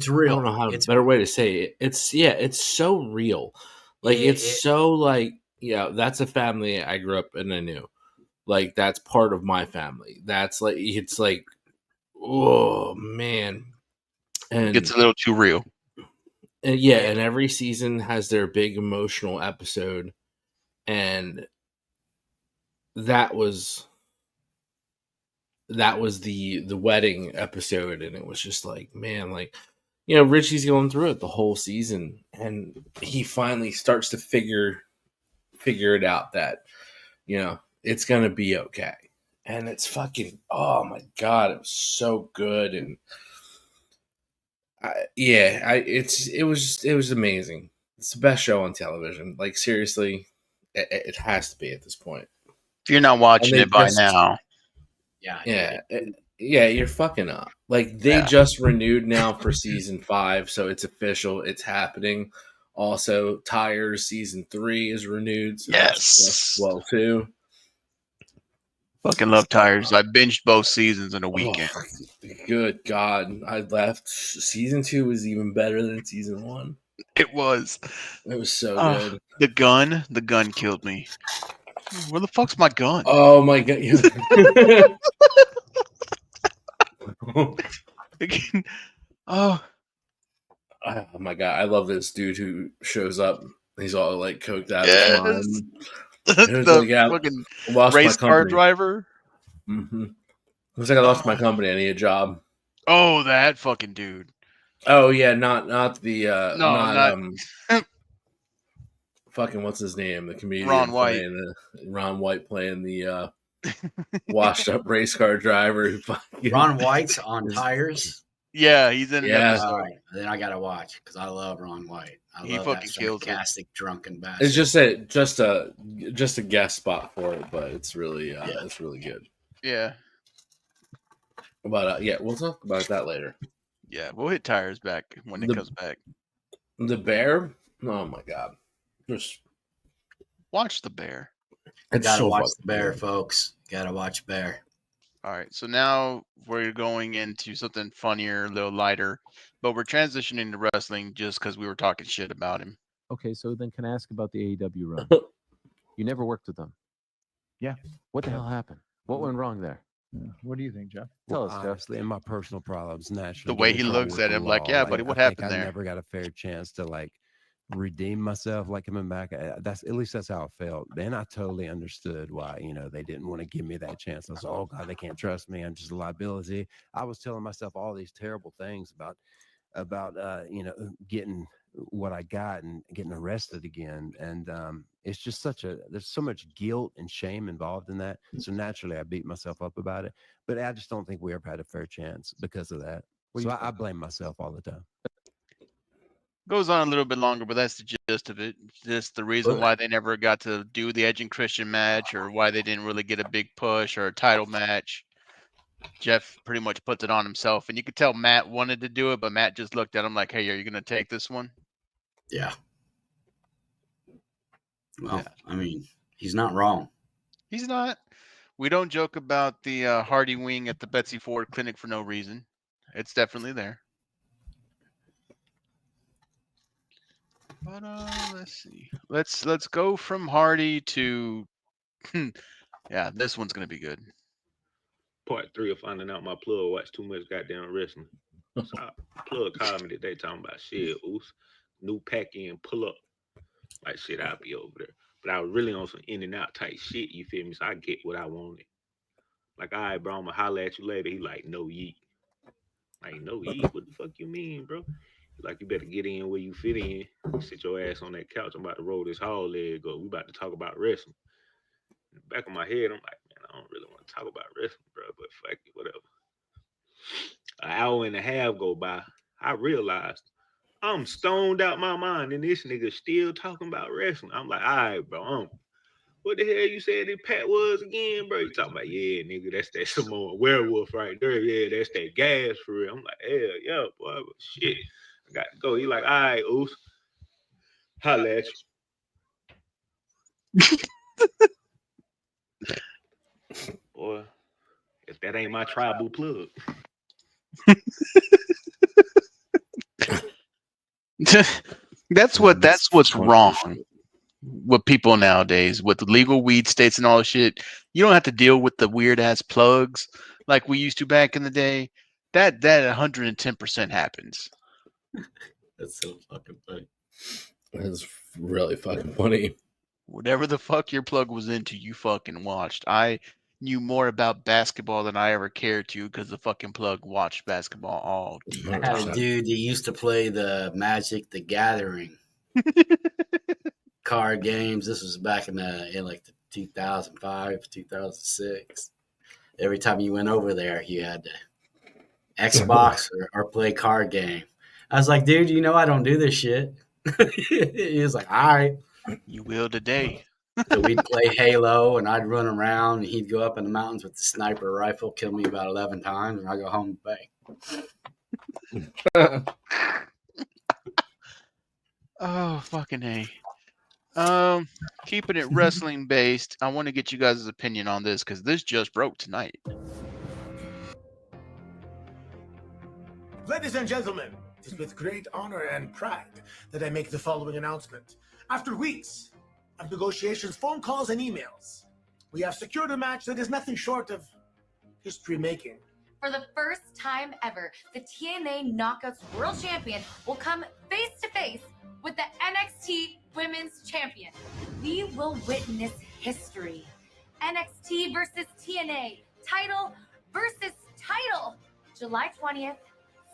real. I don't know how It's a better way to say it. It's so real. Like so like, that's a family I grew up and I knew. Like, that's part of my family. That's like, it's like, oh man. And It's a little too real. And every season has their big emotional episode, and that was the wedding episode, and it was just like, man, like, Richie's going through it the whole season, and he finally starts to figure it out that it's gonna be okay, and it's fucking, oh my god, it was so good. And it was amazing. It's the best show on television. Like, seriously, it has to be at this point. If you're not watching it by now, you're fucking up. Like, they just renewed now for season 5, so it's official. It's happening. Also, Tires season 3 is renewed. So that's well too. Fucking love Tires. I binged both seasons in a weekend. Good God. I left. Season 2 was even better than season 1. It was. It was so good. The gun killed me. Where the fuck's my gun? Oh my God. Oh my God. I love this dude who shows up. He's all like coked out of his mind. The fucking race car driver. Mm-hmm. Looks like I lost my company. I need a job. Oh, that fucking dude. Oh yeah, not the not fucking what's his name? The comedian Ron White. Ron White playing the washed up race car driver. Ron White's on Tires. Yeah, he's in an episode. All right, then I gotta watch because I love Ron White. He fucking kills it. Sarcastic drunken bastard. It's just a guest spot for it, but it's really it's really good. Yeah. But we'll talk about that later. Yeah, we'll hit Tires back when it comes back. The Bear? Oh my God. Just watch The Bear. It's Gotta so watch fucking the bear, good. folks. Gotta watch bear. All right, so now we're going into something funnier, a little lighter, but we're transitioning to wrestling just because we were talking shit about him. Okay, so then can I ask about the AEW run? You never worked with them. Yeah. What the hell happened? What went wrong there? What do you think, Jeff? Tell us, Jeff. Honestly, in my personal problems, naturally, The way get in he trouble looks with at the him, like, law. yeah, buddy, what I think happened I there? never got a fair chance to like redeem myself, like coming back. That's at least that's how it felt. Then I totally understood why, they didn't want to give me that chance. I was, oh God, they can't trust me. I'm just a liability. I was telling myself all these terrible things about getting what I got and getting arrested again. And it's just there's so much guilt and shame involved in that. So naturally I beat myself up about it, but I just don't think we ever had a fair chance because of that. So I blame myself all the time. Goes on a little bit longer, but that's the gist of it. Just the reason why they never got to do the Edge and Christian match, or why they didn't really get a big push or a title match. Jeff pretty much puts it on himself, and you could tell Matt wanted to do it, but Matt just looked at him like, "Hey, are you going to take this one?" Yeah. Well, I mean, he's not wrong. He's not. We don't joke about the Hardy wing at the Betsy Ford Clinic for no reason. It's definitely there. But let's see. Let's go from Hardy to yeah, this one's gonna be good. Part 3 of finding out my plug watched too much goddamn wrestling. So plug called me today talking about shit, oops, new pack in, pull up. Like shit, I'll be over there. But I was really on some in and out type shit, you feel me? So I get what I wanted. Like, all right, bro, I'm gonna holler at you later. He like, no yeet. Like, no yeet? What the fuck you mean, bro? Like, you better get in where you fit in. Sit your ass on that couch. I'm about to roll this hall leg up. We about to talk about wrestling. In the back of my head, I'm like, man, I don't really want to talk about wrestling, bro, but fuck it, whatever. An hour and a half go by. I realized I'm stoned out my mind, and this nigga still talking about wrestling. I'm like, all right, bro, what the hell you said that Pat was again, bro? You talking about, yeah, nigga, that's that Samoan werewolf right there. Yeah, that's that gas for real. I'm like, hell yeah, boy, but shit. I got to go. He like, all right, Oos. Holla at you. Boy, if that ain't my tribal plug. That's what's wrong with people nowadays with the legal weed states and all the shit. You don't have to deal with the weird ass plugs like we used to back in the day. That 110% happens. That's so fucking funny. It's really fucking funny. Whatever the fuck your plug was into, you fucking watched. I knew more about basketball than I ever cared to because the fucking plug watched basketball all I had a dude that used to play the Magic the Gathering card games. This was back in like the 2005, 2006. Every time you went over there, you had to Xbox or play card game. I was like, dude, I don't do this shit. He was like, all right. You will today. So we'd play Halo, and I'd run around, and he'd go up in the mountains with the sniper rifle, kill me about 11 times, and I go home and play. Oh, fucking A. Keeping it wrestling based, I want to get you guys' opinion on this because this just broke tonight. Ladies and gentlemen, it is with great honor and pride that I make the following announcement. After weeks of negotiations, phone calls, and emails, we have secured a match that is nothing short of history-making. For the first time ever, the TNA Knockouts World Champion will come face-to-face with the NXT Women's Champion. We will witness history. NXT versus TNA, title versus title. July 20th,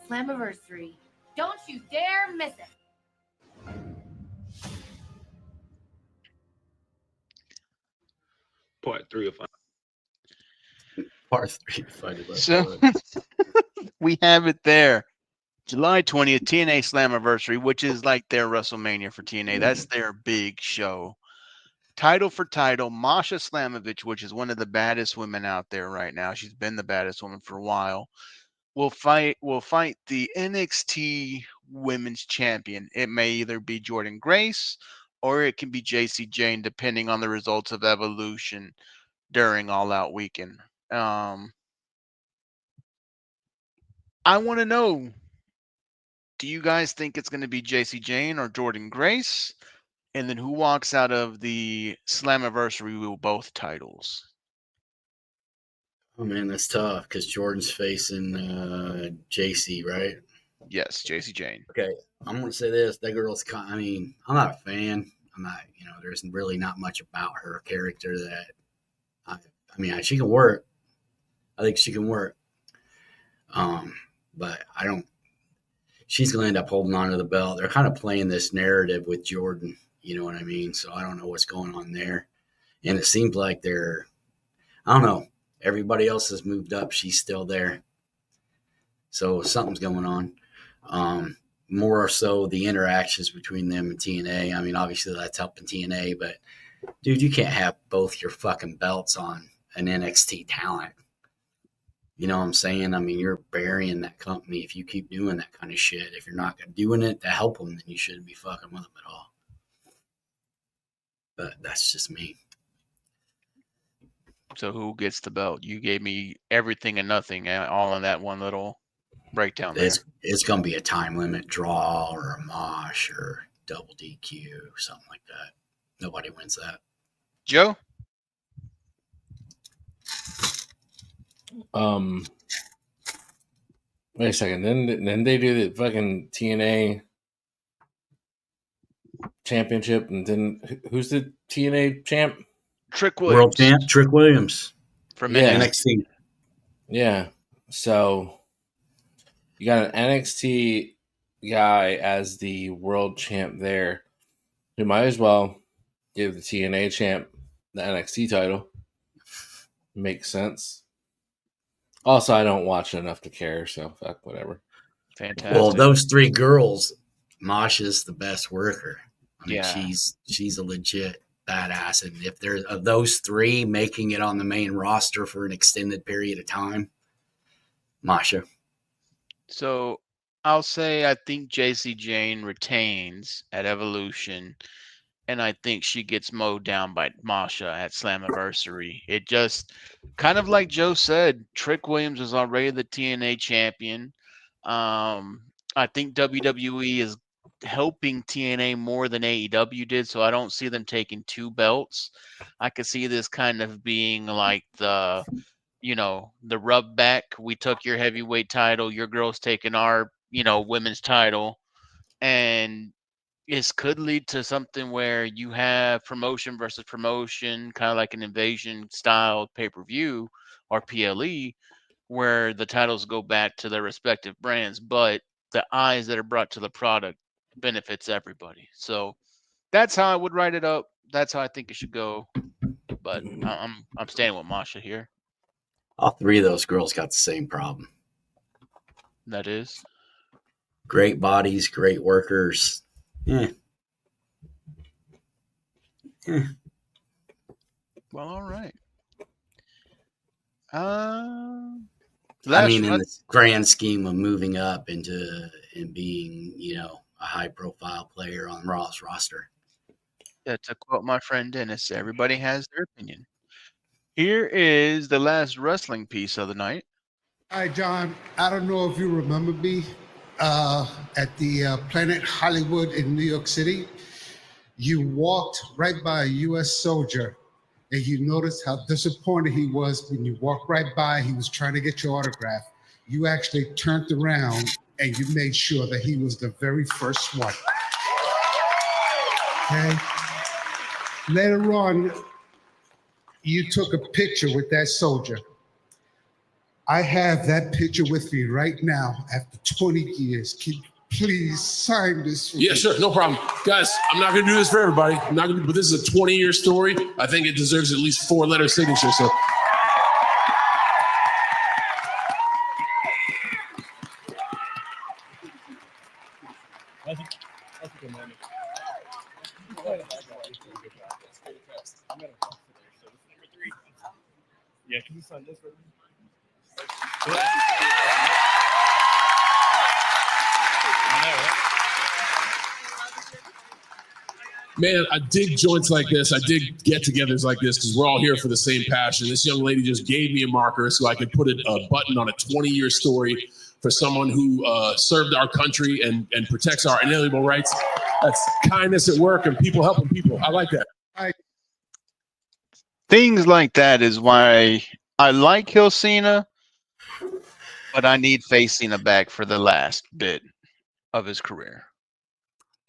Slamiversary. Don't you dare miss it. Part 3 of Part 3 of Fight It. So we have it there. July 20th, TNA Slamiversary, which is like their WrestleMania for TNA. That's their big show. Title for title, Masha Slamovich, which is one of the baddest women out there right now. She's been the baddest woman for a while. Will fight the NXT Women's Champion. It may either be Jordynne Grace or it can be JC Jane, depending on the results of Evolution during All Out Weekend. I want to know, do you guys think it's going to be JC Jane or Jordan Grace? And then who walks out of the Slamiversary with both titles? Oh man, that's tough because Jordan's facing JC, right? Yes, JC Jane. Okay, I'm gonna say this: that girl's. I mean, I'm not a fan. I'm not. You know, there's really not much about her character that. I mean, she can work. I think she can work. But I don't. She's gonna end up holding on to the belt. They're kind of playing this narrative with Jordan. You know what I mean? So I don't know what's going on there. And it seems like they're. I don't know. Everybody else has moved up. She's still there. So something's going on. More so the interactions between them and TNA. I mean, obviously that's helping TNA, but dude, you can't have both your fucking belts on an NXT talent. You know what I'm saying? I mean, you're burying that company if you keep doing that kind of shit. If you're not doing it to help them, then you shouldn't be fucking with them at all. But that's just me. So who gets the belt? You gave me everything and nothing, all in that one little breakdown there. It's going to be a time limit draw or a mosh or double DQ, something like that. Nobody wins that. Joe? Wait a second. Then they do the fucking TNA championship, and then who's the TNA champ? Trick Williams. World champ, Trick Williams. From NXT. Yeah. So you got an NXT guy as the world champ there. You might as well give the TNA champ the NXT title. Makes sense. Also, I don't watch enough to care, so fuck whatever. Fantastic. Well, those three girls, Masha's the best worker. I mean, Yeah. she's a legit badass. And if there's of those three making it on the main roster for an extended period of time, Masha. So I'll say I think JC Jane retains at Evolution, and I think she gets mowed down by Masha at Slamiversary. It just kind of like Joe said, Trick Williams is already the TNA champion. I think WWE is helping TNA more than AEW did, so I don't see them taking two belts. I could see this kind of being like the rub back. We took your heavyweight title, your girl's taking our, women's title. And this could lead to something where you have promotion versus promotion, kind of like an invasion style pay-per-view or PLE, where the titles go back to their respective brands, but the eyes that are brought to the product benefits everybody. So that's how I would write it up. That's how I think it should go. But I'm staying with Masha here. All three of those girls got the same problem. That is Great bodies, great workers. Yeah. Well, all right. I mean, in the grand scheme of moving up and being, a high profile player on Raw's roster. To quote my friend Dennis, everybody has their opinion. Here is the last wrestling piece of the night. Hi, John. I don't know if you remember me at the Planet Hollywood in New York City. You walked right by a U.S. soldier, and you noticed how disappointed he was when you walked right by. He was trying to get your autograph. You actually turned around, and you made sure that he was the very first one. Okay? Later on, you took a picture with that soldier. I have that picture with me right now after 20 years. Can you please sign this for me? Yeah, sure, no problem. Guys, I'm not going to do this for everybody. But this is a 20-year story. I think it deserves at least 4-letter signature. So. Yeah, can you sign this for me? man, I dig joints like this. I dig get-togethers like this because we're all here for the same passion. This young lady just gave me a marker so I could put a button on a 20-year story for someone who served our country and protects our inalienable rights. That's kindness at work and people helping people. I like that. Things like that is why I like Hill Cena, but I need Face Cena back for the last bit of his career.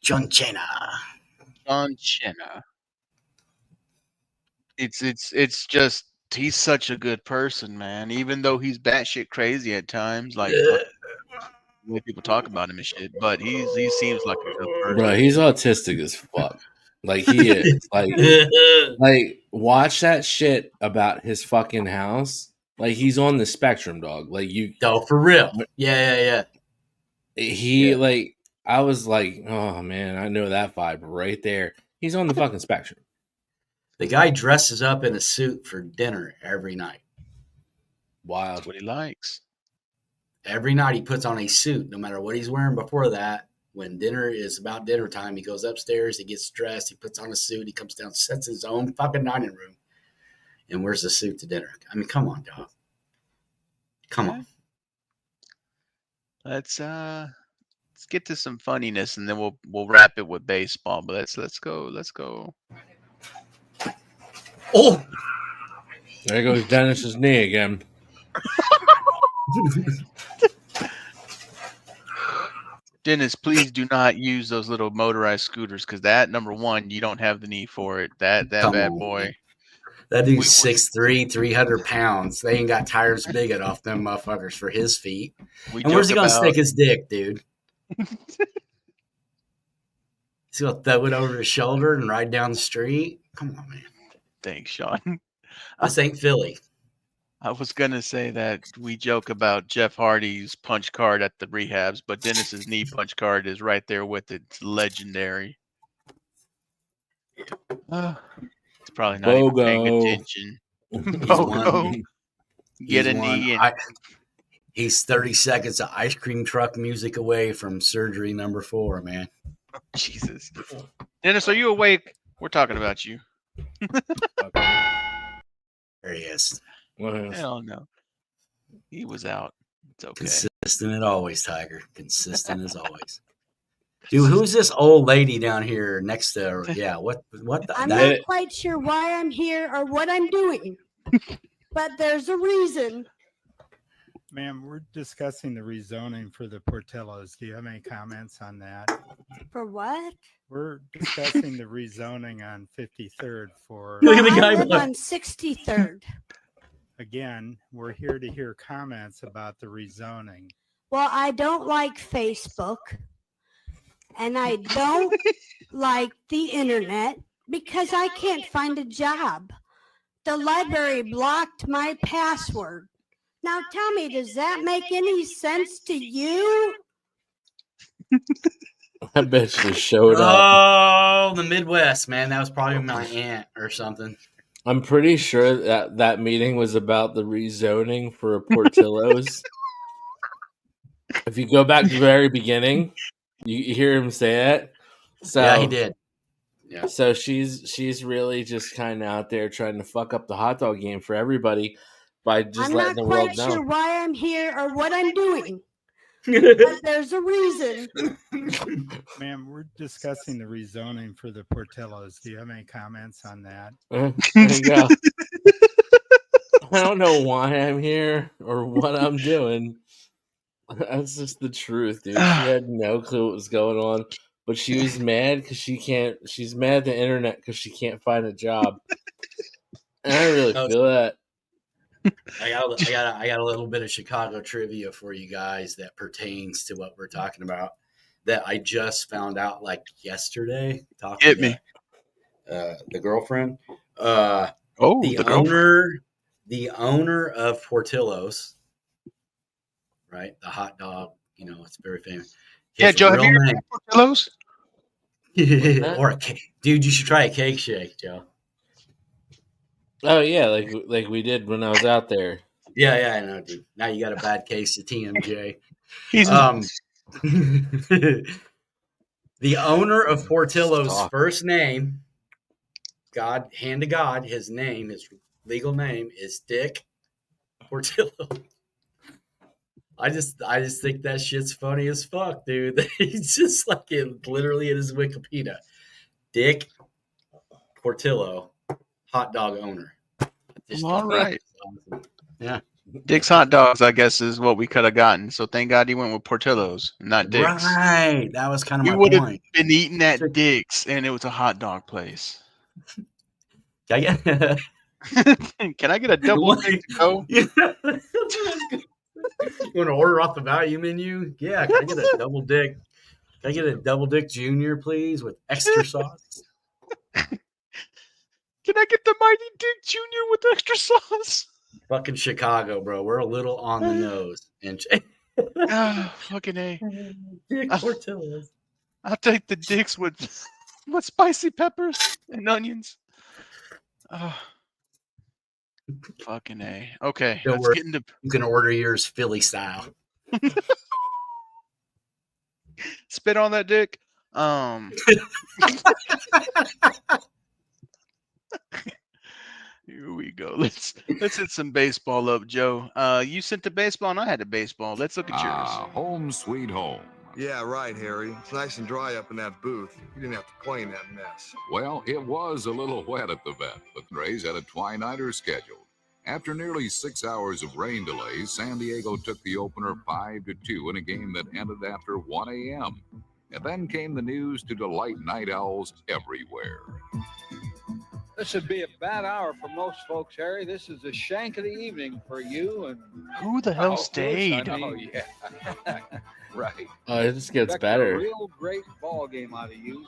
John Cena. John Cena. It's just he's such a good person, man. Even though he's batshit crazy at times, like the way people talk about him and shit, but he seems like a good person. Bro, he's autistic as fuck. Like he is. Like watch that shit about his fucking house. Like he's on the spectrum, dog. Like you. Oh, for real? Yeah. He like I was like, oh man, I know that vibe right there. He's on the fucking spectrum. The guy dresses up in a suit for dinner every night. Wild. That's what he likes. Every night he puts on a suit, no matter what he's wearing before that. When dinner is about dinner time, he goes upstairs, he gets dressed, he puts on a suit, he comes down, sets his own fucking dining room, and wears a suit to dinner. I mean, come on, dog. Come on. Let's get to some funniness and then we'll wrap it with baseball. But let's go. Oh, there goes Dennis's knee again. Dennis, please do not use those little motorized scooters because that, number one, you don't have the knee for it. That Come bad on, boy. man. That dude's 6'3", 300 pounds. They ain't got tires big enough, them motherfuckers, for his feet. And where's he going to stick his dick, dude? He's going to throw it over his shoulder and ride down the street? Come on, man. Thanks, Sean. This ain't Philly. I was going to say that we joke about Jeff Hardy's punch card at the rehabs, but Dennis's knee punch card is right there with it. It's legendary. It's probably not even paying attention. Bogo. Get a knee in. He's 30 seconds of ice cream truck music away from surgery number 4, man. Jesus. Dennis, are you awake? We're talking about you. There he is. Hell no. He was out. It's okay. Consistent as always, Tiger. Consistent as always. Dude, who's this old lady down here next to her? Yeah, what the? I'm not quite sure why I'm here or what I'm doing, but there's a reason. Ma'am, we're discussing the rezoning for the Portillos. Do you have any comments on that? For what? We're discussing the rezoning on 53rd for... Well, I live on 63rd. Again, we're here to hear comments about the rezoning. Well, I don't like Facebook, and I don't like the internet because I can't find a job. The library blocked my password. Now tell me, does that make any sense to you? I bet you showed up. Oh, the Midwest, man. That was probably my aunt or something. I'm pretty sure that meeting was about the rezoning for Portillo's. If you go back to the very beginning, you hear him say it. So, yeah, he did. Yeah. So she's really just kind of out there trying to fuck up the hot dog game for everybody by just letting the world know. I'm not quite sure why I'm here or what I'm doing. But there's a reason. Ma'am, we're discussing the rezoning for the Portillos. Do you have any comments on that? There you go. I don't know why I'm here or what I'm doing. That's just the truth, dude. She had no clue what was going on, but she was mad because she's mad at the internet because she can't find a job. And I really feel that. I got a little bit of Chicago trivia for you guys that pertains to what we're talking about that I just found out like yesterday. Talking to the girlfriend. The owner of Portillo's, right? The hot dog, it's very famous. Yeah, Joe, have you heard of Portillo's? Or a cake. Dude, you should try a cake shake, Joe. Oh yeah, like we did when I was out there. Yeah, I know, dude. Now you got a bad case of TMJ. The owner of Portillo's Stop. first name, God, hand to God, his legal name is Dick Portillo. I just think that shit's funny as fuck, dude. He's just like literally in his Wikipedia. Dick Portillo, hot dog owner. All right. Awesome. Yeah. Dick's Hot Dogs, I guess, is what we could have gotten. So thank God he went with Portillo's, not Dick's. Right. That was kind of We my would have point. been eating at Dick's, and it was a hot dog place. Can I get, Can I get a double Dick to go? You want to order off the value menu? Yeah. Can I get a double Dick? Can I get a double Dick Junior, please, with extra sauce? Can I get the Mighty Dick Junior with extra sauce? Fucking Chicago, bro. We're a little on the nose. And Oh, fucking A. Dick Portillo's. I'll take the Dicks with spicy peppers and onions. Oh, fucking A. Okay, Don't let's worry. get into. You can order yours Philly style. Spit on that dick. Here we go. Let's hit some baseball up, Joe. You sent the baseball and I had the baseball. Let's look at yours. Home sweet home. Yeah, right, Harry. It's nice and dry up in that booth. You didn't have to clean that mess. Well, it was a little wet at the vet, but the Rays had a twilighter scheduled. After nearly 6 hours of rain delays, San Diego took the opener 5-2 in a game that ended after 1 a.m. And then came the news to delight night owls everywhere. This would be a bad hour for most folks, Harry. This is the shank of the evening for you. And who the hell stayed? Oh, yeah. Right. Oh, it just gets Expect better. A real great ball game out of you.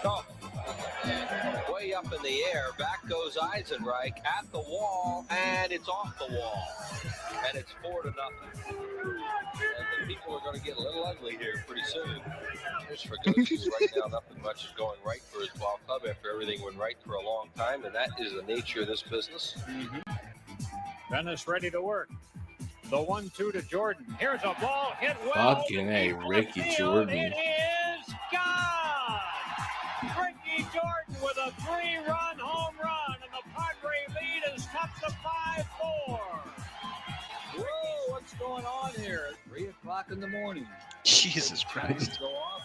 So, way up in the air, back goes Eisenreich at the wall, and it's off the wall. And it's 4-0. And the people are going to get a little ugly here pretty soon. Here's Ferguson right now, nothing much is going right for his 12 club after everything went right for a long time, and that is the nature of this business. Venice ready to work. The 1-2 to Jordan. Here's a ball hit well. Fucking A, Ricky Jordan. It is gone. Ricky Jordan with a 3-run home run, and the Padre lead is cut to 5-4. Whoa, what's going on here? 3 o'clock in the morning. Jesus Christ. Go off.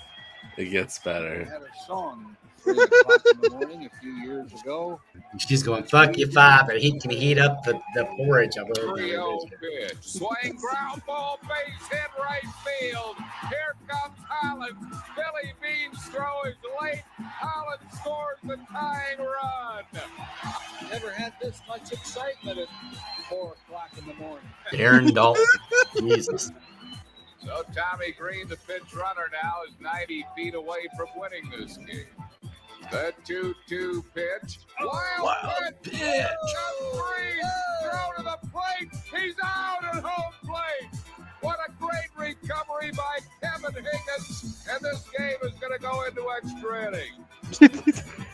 It gets I better. had a song 3 o'clock in the morning a few years ago. She's going, fuck you, Father. He can heat up the porridge. 3-0 pitch. Swing, ground ball, base hit, right field. Here comes Holland. Billy Bean's throw is late. Holland scores the tying run. Never had this much excitement at 4 o'clock in the morning. Darren Dalton. Jesus. So Tommy Green, the pinch runner now, is 90 feet away from winning this game. The 2-2 pitch. Wild pitch. Green, throw to the plate. He's out at home plate. What a great recovery by Kevin Higgins. And this game is going to go into extra innings.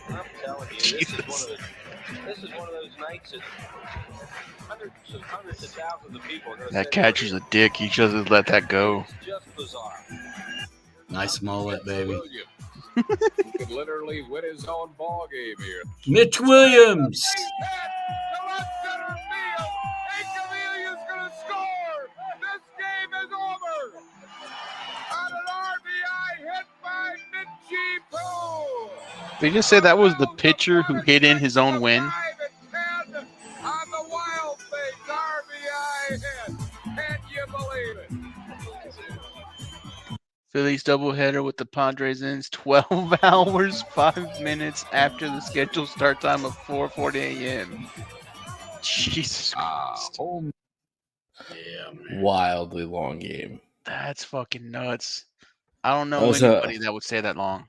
I'm telling you, this is one of those nights that hundreds of thousands of people are going to That catcher's a dick. He should have let that go. It's just bizarre. Nice mullet, baby. Who could literally win his own ball game here. Mitch Williams. They just say that was the pitcher who hit in his own win. Phillies doubleheader with the Padres ends 12 hours, 5 minutes after the scheduled start time of 4:40 a.m. Jesus Christ. Yeah, man. Wildly long game. That's fucking nuts. I don't know That was anybody that would say that long.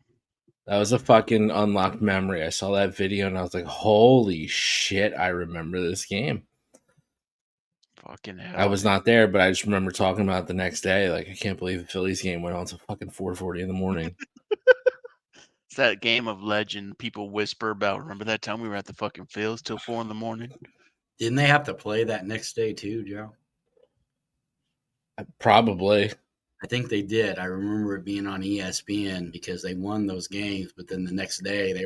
That was a fucking unlocked memory. I saw that video and I was like, holy shit, I remember this game. Fucking hell. I was not there, but I just remember talking about it the next day. Like, I can't believe the Phillies game went on to fucking 4:40 in the morning. It's that game of legend people whisper about. Remember that time we were at the fucking fields till 4 in the morning? Didn't they have to play that next day too, Joe? Probably. I think they did. I remember it being on ESPN because they won those games, but then the next day they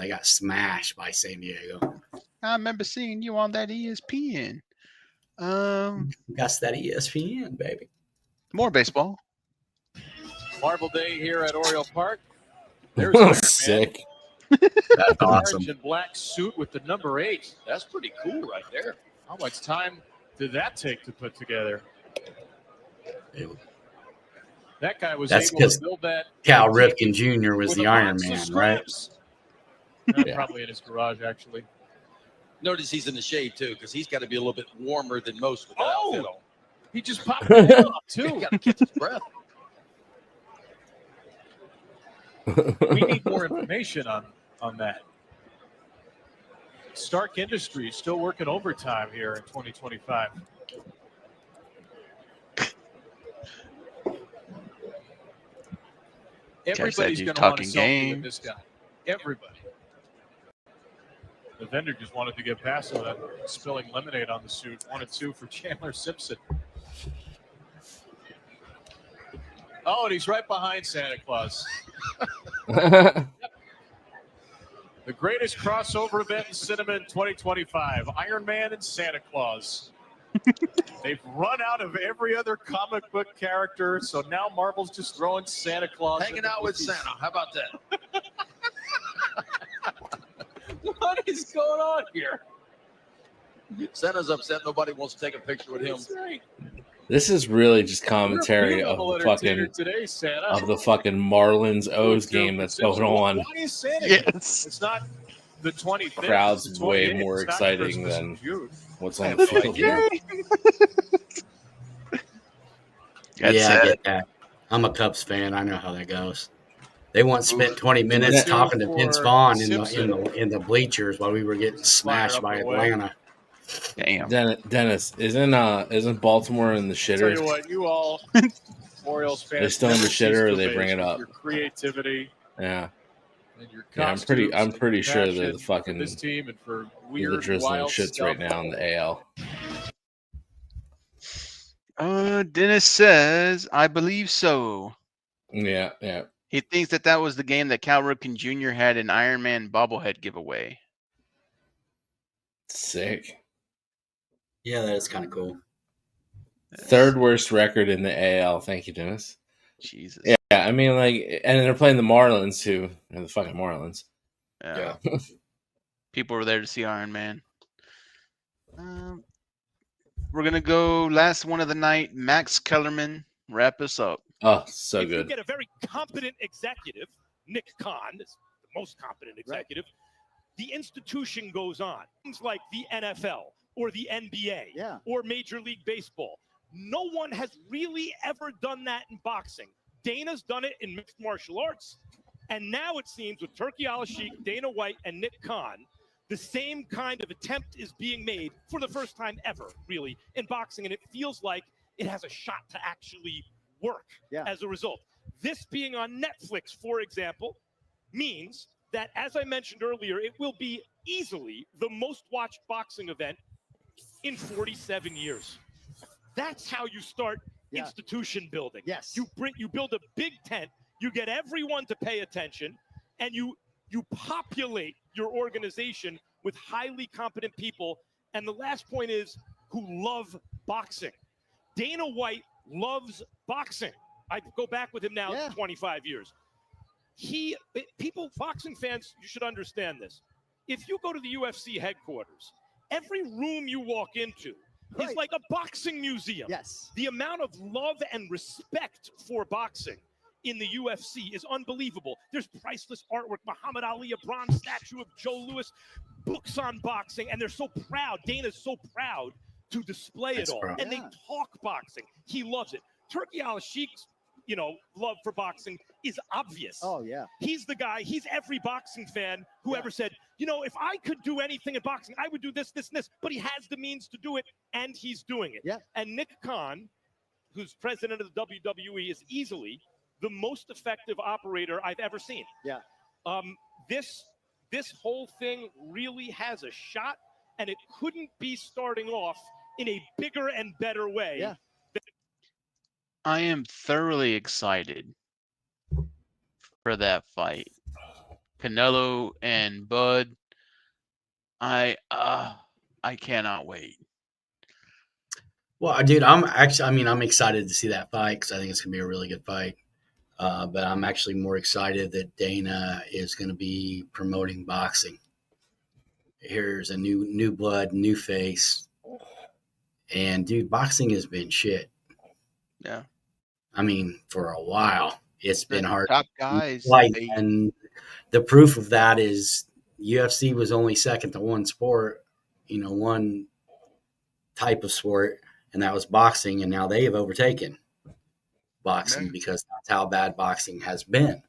got smashed by San Diego. I remember seeing you on that ESPN. That's that ESPN, baby. More baseball. Marvel Day here at Oriole Park. There's Iron Man. sick. That's awesome. Orange and black suit with the number 8. That's pretty cool right there. How much time did that take to put together? That guy was That's able to because build that. Cal Ripken Jr. was with the a Iron box of Man, right? scraps. Probably in his garage, actually. Notice he's in the shade too, because he's got to be a little bit warmer than most with that outfit on. He just popped the head off too. Got to catch his breath. We need more information on that. Stark Industries still working overtime here in 2025. Everybody's going to want to selfie with this guy. Everybody. The vendor just wanted to get past him without spilling lemonade on the suit. 1 and 2 for Chandler Simpson. Oh, and he's right behind Santa Claus. The greatest crossover event in cinema in 2025. Iron Man and Santa Claus. They've run out of every other comic book character, so now Marvel's just throwing Santa Claus. Hanging out with Santa. How about that? What is going on here? Santa's upset. Nobody wants to take a picture with him. That's right. This is really just commentary of the fucking today, Santa. of the fucking Marlins O's game that's going on. Why is Santa? Yes. It's not the 25th. Crowd's it's the way 28th. more It's not exciting Christmas than in June. what's on the field here. I get that. I'm a Cubs fan. I know how that goes. They once spent 20 minutes talking to Vince Vaughn in the bleachers while we were getting smashed by Atlanta. Damn. Dennis, isn't Baltimore in the shitter? Tell you what, you all Orioles fans. They're still in the never shitter, or cease to they amaze bring it with up. Your creativity. Yeah. And your Yeah, costumes I'm pretty and sure they're passion the fucking for this team and for they're weird, the drizzling wild shits stuff. right now in the AL. Dennis says, I believe so. Yeah, yeah. He thinks that was the game that Cal Ripken Jr. had an Iron Man bobblehead giveaway. Sick. Yeah, that is kind of cool. Third worst record in the AL. Thank you, Dennis. Jesus. Yeah, I mean, like, and they're playing the Marlins too. And the fucking Marlins. Yeah. People were there to see Iron Man. We're gonna go last one of the night. Max Kellerman, wrap us up. Oh, so if you good. get a very competent executive, Nick Khan is the most competent executive, the institution goes on. Things like the NFL or the NBA or Major League Baseball. No one has really ever done that in boxing. Dana's done it in mixed martial arts. And now it seems with Turki Al-Sheikh, Dana White, and Nick Khan, the same kind of attempt is being made for the first time ever, really, in boxing. And it feels like it has a shot to actually work as a result. This being on Netflix, for example, means that, as I mentioned earlier, it will be easily the most watched boxing event in 47 years. That's how you start institution building. Yes. You build a big tent, you get everyone to pay attention, and you populate your organization with highly competent people. And the last point is who love boxing. Dana White loves boxing. I go back with him now 25 years. Boxing fans, you should understand this. If you go to the UFC headquarters, every room you walk into is like a boxing museum. Yes. The amount of love and respect for boxing in the UFC is unbelievable. There's priceless artwork, Muhammad Ali, a bronze statue of Joe Louis, books on boxing, and they're so proud. Dana's so proud to display it all. And they talk boxing. He loves it. Turki Al-Sheikh's, love for boxing is obvious. Oh, yeah. He's the guy, he's every boxing fan who ever said, if I could do anything in boxing, I would do this, this, and this. But he has the means to do it, and he's doing it. Yeah. And Nick Khan, who's president of the WWE, is easily the most effective operator I've ever seen. Yeah. This whole thing really has a shot, and it couldn't be starting off in a bigger and better way. Yeah. I am thoroughly excited for that fight. Canelo and Bud. I cannot wait. Well, dude, I'm excited to see that fight because I think it's gonna be a really good fight. But I'm actually more excited that Dana is going to be promoting boxing. Here's a new blood, new face, and dude, boxing has been shit. Yeah. I mean, for a while, it's been hard. Top guys, and the proof of that is UFC was only second to one sport, one type of sport, and that was boxing. And now they have overtaken boxing because that's how bad boxing has been.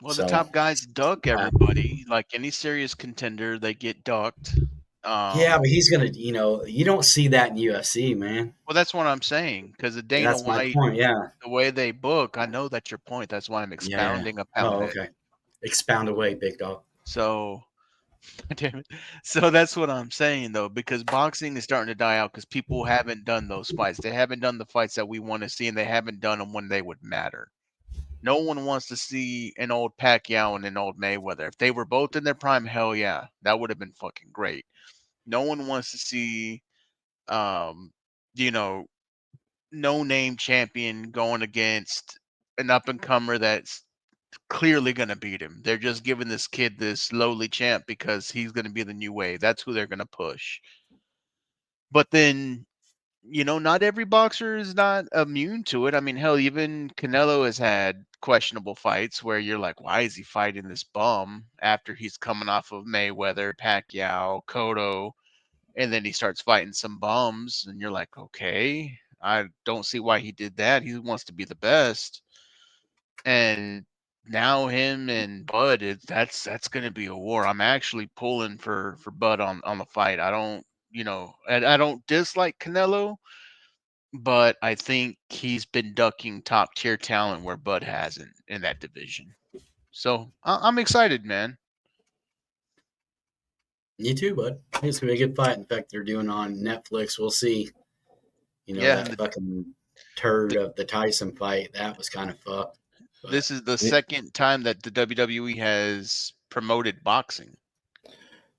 Well, the top guys duck everybody. Like any serious contender, they get ducked. Yeah, but he's gonna, you don't see that in UFC, man. Well, that's what I'm saying. Because the Dana That's my White, point. Yeah. the way they book, I know that's your point. That's why I'm expounding upon Oh, it. okay. Expound away, big dog. So, damn it. So that's what I'm saying though, because boxing is starting to die out because people haven't done those fights. They haven't done the fights that we want to see, and they haven't done them when they would matter. No one wants to see an old Pacquiao and an old Mayweather. If they were both in their prime, hell yeah, that would have been fucking great. No one wants to see, you know, no name champion going against an up and comer that's clearly going to beat him. They're just giving this kid this lowly champ because he's going to be the new wave. That's who they're going to push. But then, not every boxer is not immune to it. I mean, hell, even Canelo has had questionable fights where you're like, why is he fighting this bum after he's coming off of Mayweather, Pacquiao, Cotto, and then he starts fighting some bums, and you're like, okay, I don't see why he did that. He wants to be the best. And now him and Bud, that's going to be a war. I'm actually pulling for Bud on the fight. I don't, I don't dislike Canelo, but I think he's been ducking top tier talent where Bud hasn't in that division. So I'm excited, man. Me too, bud. I think it's gonna be a good fight. In fact, they're doing on Netflix. We'll see. That fucking turd of the Tyson fight. That was kind of fucked. This is the second time that the WWE has promoted boxing.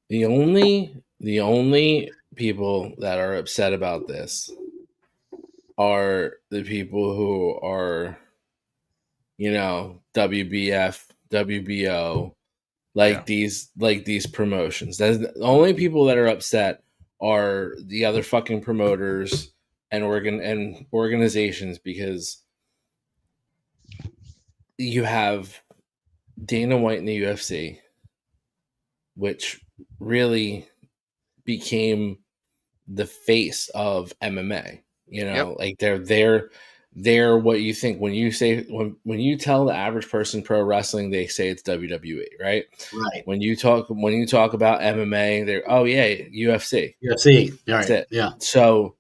The only people that are upset about this are the people who are, WBF, WBO, these promotions. That's the only people that are upset are the other fucking promoters and organizations, because you have Dana White in the UFC, which really became the face of MMA. Like they're what you think when you say when you tell the average person pro wrestling, they say it's WWE, right? Right. When you talk about MMA, they're UFC. UFC. That's it. Yeah. So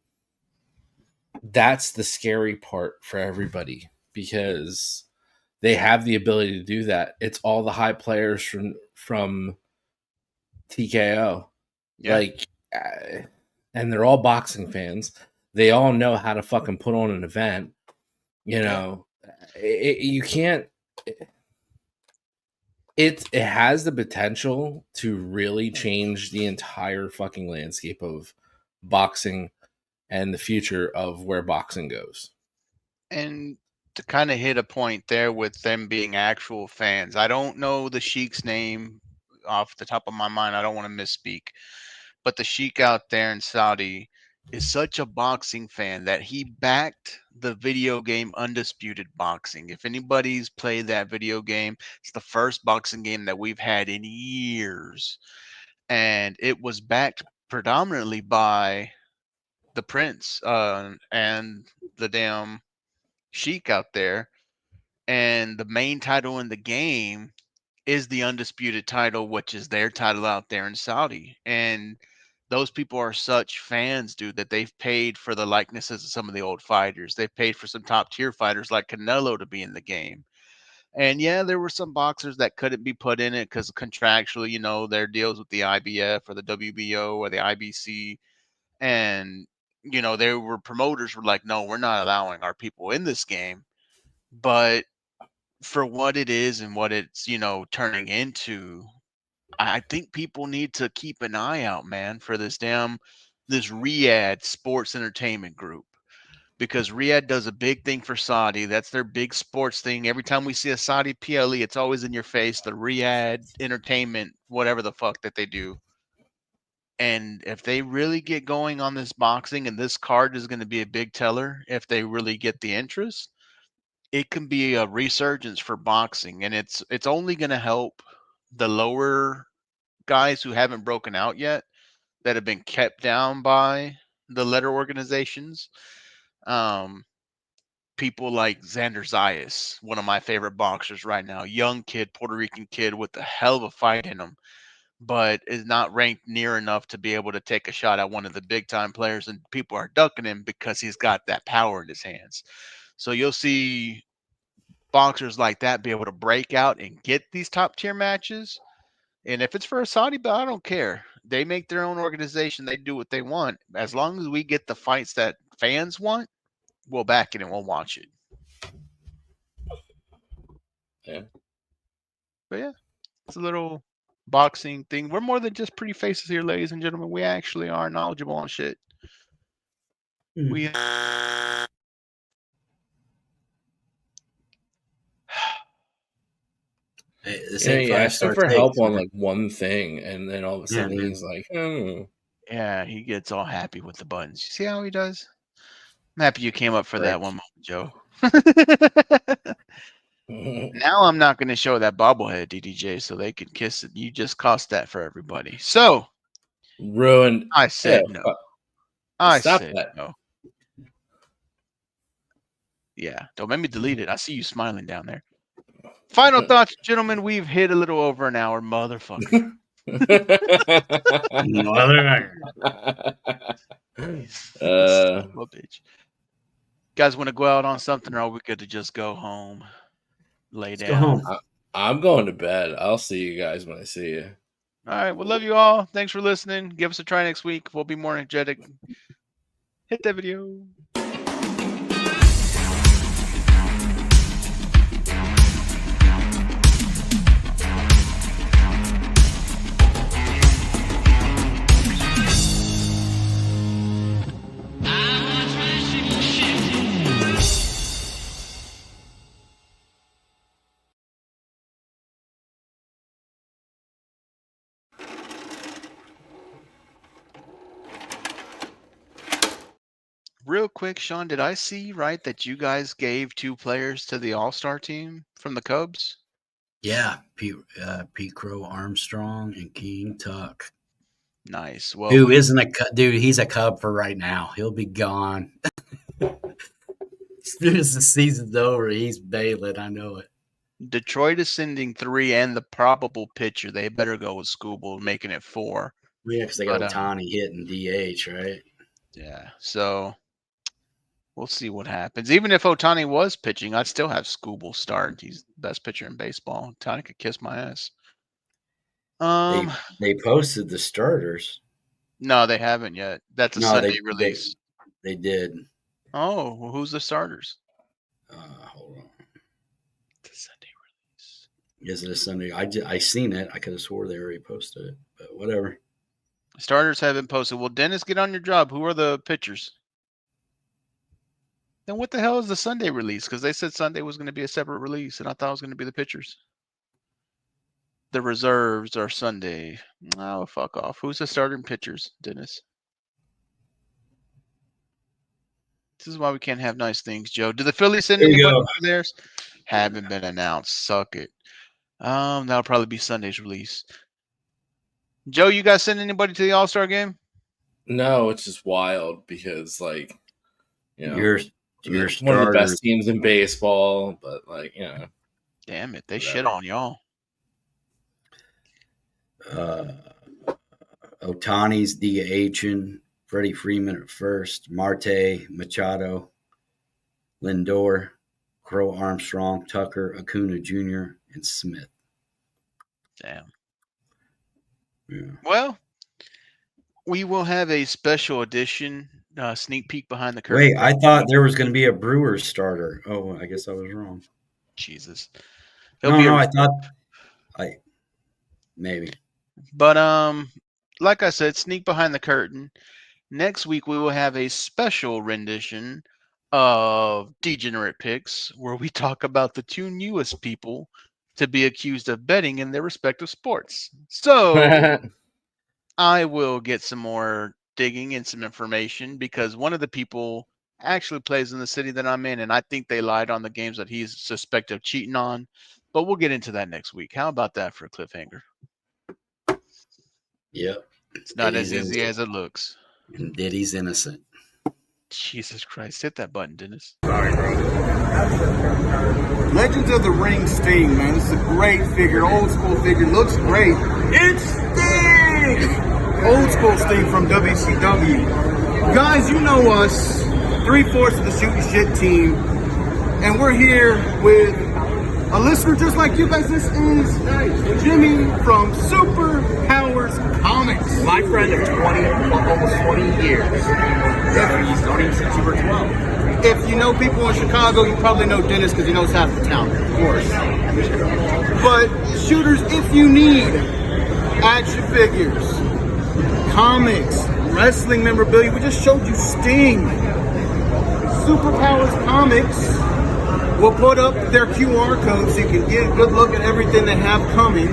that's the scary part for everybody, because they have the ability to do that. It's all the high players from TKO, and they're all boxing fans. They all know how to fucking put on an event. You can't. It has the potential to really change the entire fucking landscape of boxing and the future of where boxing goes. And to kind of hit a point there with them being actual fans, I don't know the Sheik's name off the top of my mind. I don't want to misspeak, but the Sheik out there in Saudi is such a boxing fan that he backed the video game Undisputed Boxing. If anybody's played that video game, it's the first boxing game that we've had in years. And it was backed predominantly by the Prince and the damn Sheik out there. And the main title in the game is the Undisputed title, which is their title out there in Saudi. And those people are such fans, dude, that they've paid for the likenesses of some of the old fighters. They've paid for some top tier fighters like Canelo to be in the game. And yeah, there were some boxers that couldn't be put in it because contractually, their deals with the IBF or the WBO or the IBC. And they were promoters were like, no, we're not allowing our people in this game. But for what it is and what it's, turning into, I think people need to keep an eye out, man, for this Riyadh Sports Entertainment Group. Because Riyadh does a big thing for Saudi. That's their big sports thing. Every time we see a Saudi PLE, it's always in your face, the Riyadh Entertainment, whatever the fuck that they do. And if they really get going on this boxing, and this card is going to be a big teller, if they really get the interest, it can be a resurgence for boxing. And it's only going to help the lower guys who haven't broken out yet, that have been kept down by the letter organizations. People like Xander Zayas, one of my favorite boxers right now, young kid, Puerto Rican kid with a hell of a fight in him, but is not ranked near enough to be able to take a shot at one of the big time players, and people are ducking him because he's got that power in his hands. So you'll see boxers like that be able to break out and get these top tier matches. And if it's for a Saudi belt, I don't care. They make their own organization. They do what they want. As long as we get the fights that fans want, we'll back it and we'll watch it. Yeah. But yeah, it's a little boxing thing. We're more than just pretty faces here, ladies and gentlemen. We actually are knowledgeable on shit. We He asked him for help on like one thing, and then all of a sudden he's like, yeah, he gets all happy with the buttons. You see how he does? I'm happy you came up for that one moment, Joe. Now I'm not going to show that bobblehead, DDJ, so they can kiss it. You just cost that for everybody. So ruined. I said no. I Stop said that. no. Yeah, don't make me delete it. I see you smiling down there. Final thoughts, gentlemen. We've hit a little over an hour, motherfucker. Son of a bitch. Guys want to go out on something, or are we good to just go home, lay down? Go home. I'm going to bed. I'll see you guys when I see you. All right. Well, love you all. Thanks for listening. Give us a try next week. We'll be more energetic. Hit that video. Real quick, Sean, did I see right that you guys gave 2 players to the All-Star team from the Cubs? Yeah, Pete Crow Armstrong and King Tuck. Nice. Well, who isn't a dude? He's a Cub for right now. He'll be gone as soon as the season's over. He's bailing. I know it. Detroit is sending 3 and the probable pitcher. They better go with Scooble, making it 4. Yeah, because they got Ohtani hitting DH, right? Yeah. So we'll see what happens. Even if Ohtani was pitching, I'd still have Scooble start. He's the best pitcher in baseball. Ohtani could kiss my ass. They posted the starters. No, they haven't yet. That's a Sunday release. They did. Oh, well, who's the starters? Hold on. The Sunday release. Is it a Sunday? I seen it. I could have swore they already posted it, but whatever. Starters haven't posted. Well, Dennis, get on your job. Who are the pitchers? Then what the hell is the Sunday release? Because they said Sunday was going to be a separate release, and I thought it was going to be the pitchers. The reserves are Sunday. Oh, fuck off. Who's the starting pitchers, Dennis? This is why we can't have nice things, Joe. Did the Phillies send anybody for theirs? Haven't been announced. Suck it. That'll probably be Sunday's release. Joe, you guys send anybody to the All-Star game? No, it's just wild because, like, you know, you're one of the best teams in baseball, but, like, you know. Damn it. They shit on y'all. Ohtani's DHing, Freddie Freeman at first, Marte, Machado, Lindor, Crow Armstrong, Tucker, Acuna Jr., and Smith. Damn. Yeah. Well, we will have a special edition sneak peek behind the curtain. Wait, I thought there was going to be a Brewers starter. Oh, I guess I was wrong. Jesus. I thought maybe. But like I said, sneak behind the curtain. Next week we will have a special rendition of Degenerate Picks, where we talk about the two newest people to be accused of betting in their respective sports. So I will get some more digging and some information, because one of the people actually plays in the city that I'm in, and I think they lied on the games that he's suspected of cheating on. But we'll get into that next week. How about that for a cliffhanger? Yep. It's not as easy as it looks. And Diddy's innocent. Jesus Christ. Hit that button, Dennis. Sorry, bro. Legends of the Ring Sting, man. This is a great figure. Old school figure. Looks great. It's Sting! Old school Sting from WCW. Guys, you know us. 3/4 of the Shootin' Shit team. And we're here with a listener just like you guys. This is Jimmy from Superpowers Comics. My friend of almost 20 years. He's known him since you were 12. If you know people in Chicago, you probably know Dennis because he knows half the town, of course. But shooters, if you need action figures, comics, wrestling memorabilia, we just showed you Sting. Superpowers Comics will put up their QR code so you can get a good look at everything they have coming.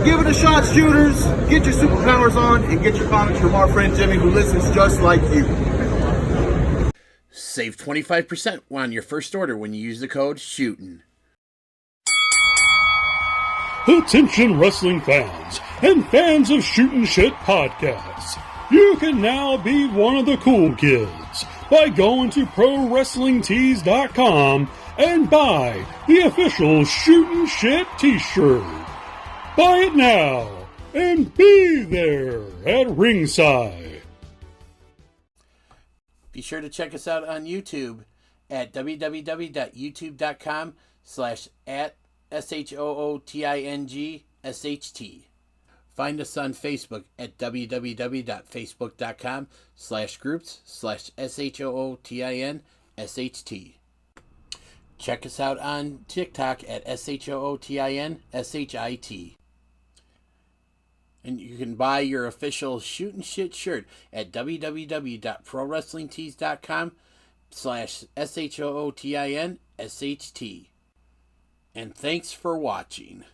Give it a shot, shooters. Get your superpowers on and get your comics from our friend Jimmy, who listens just like you. Save 25% on your first order when you use the code SHOOTIN'. Attention wrestling fans and fans of Shootin' Shit podcasts. You can now be one of the cool kids by going to ProWrestlingTees.com and buy the official Shootin' Shit t-shirt. Buy it now and be there at ringside. Be sure to check us out on YouTube at www.youtube.com/@SHOOTINGSHT. Find us on Facebook at www.facebook.com/groups/SHOOTINSHT. Check us out on TikTok at SHOOTINSHIT. And you can buy your official Shootin' Shit shirt at www.ProWrestlingTees.com/SHOOTINSHT. And thanks for watching.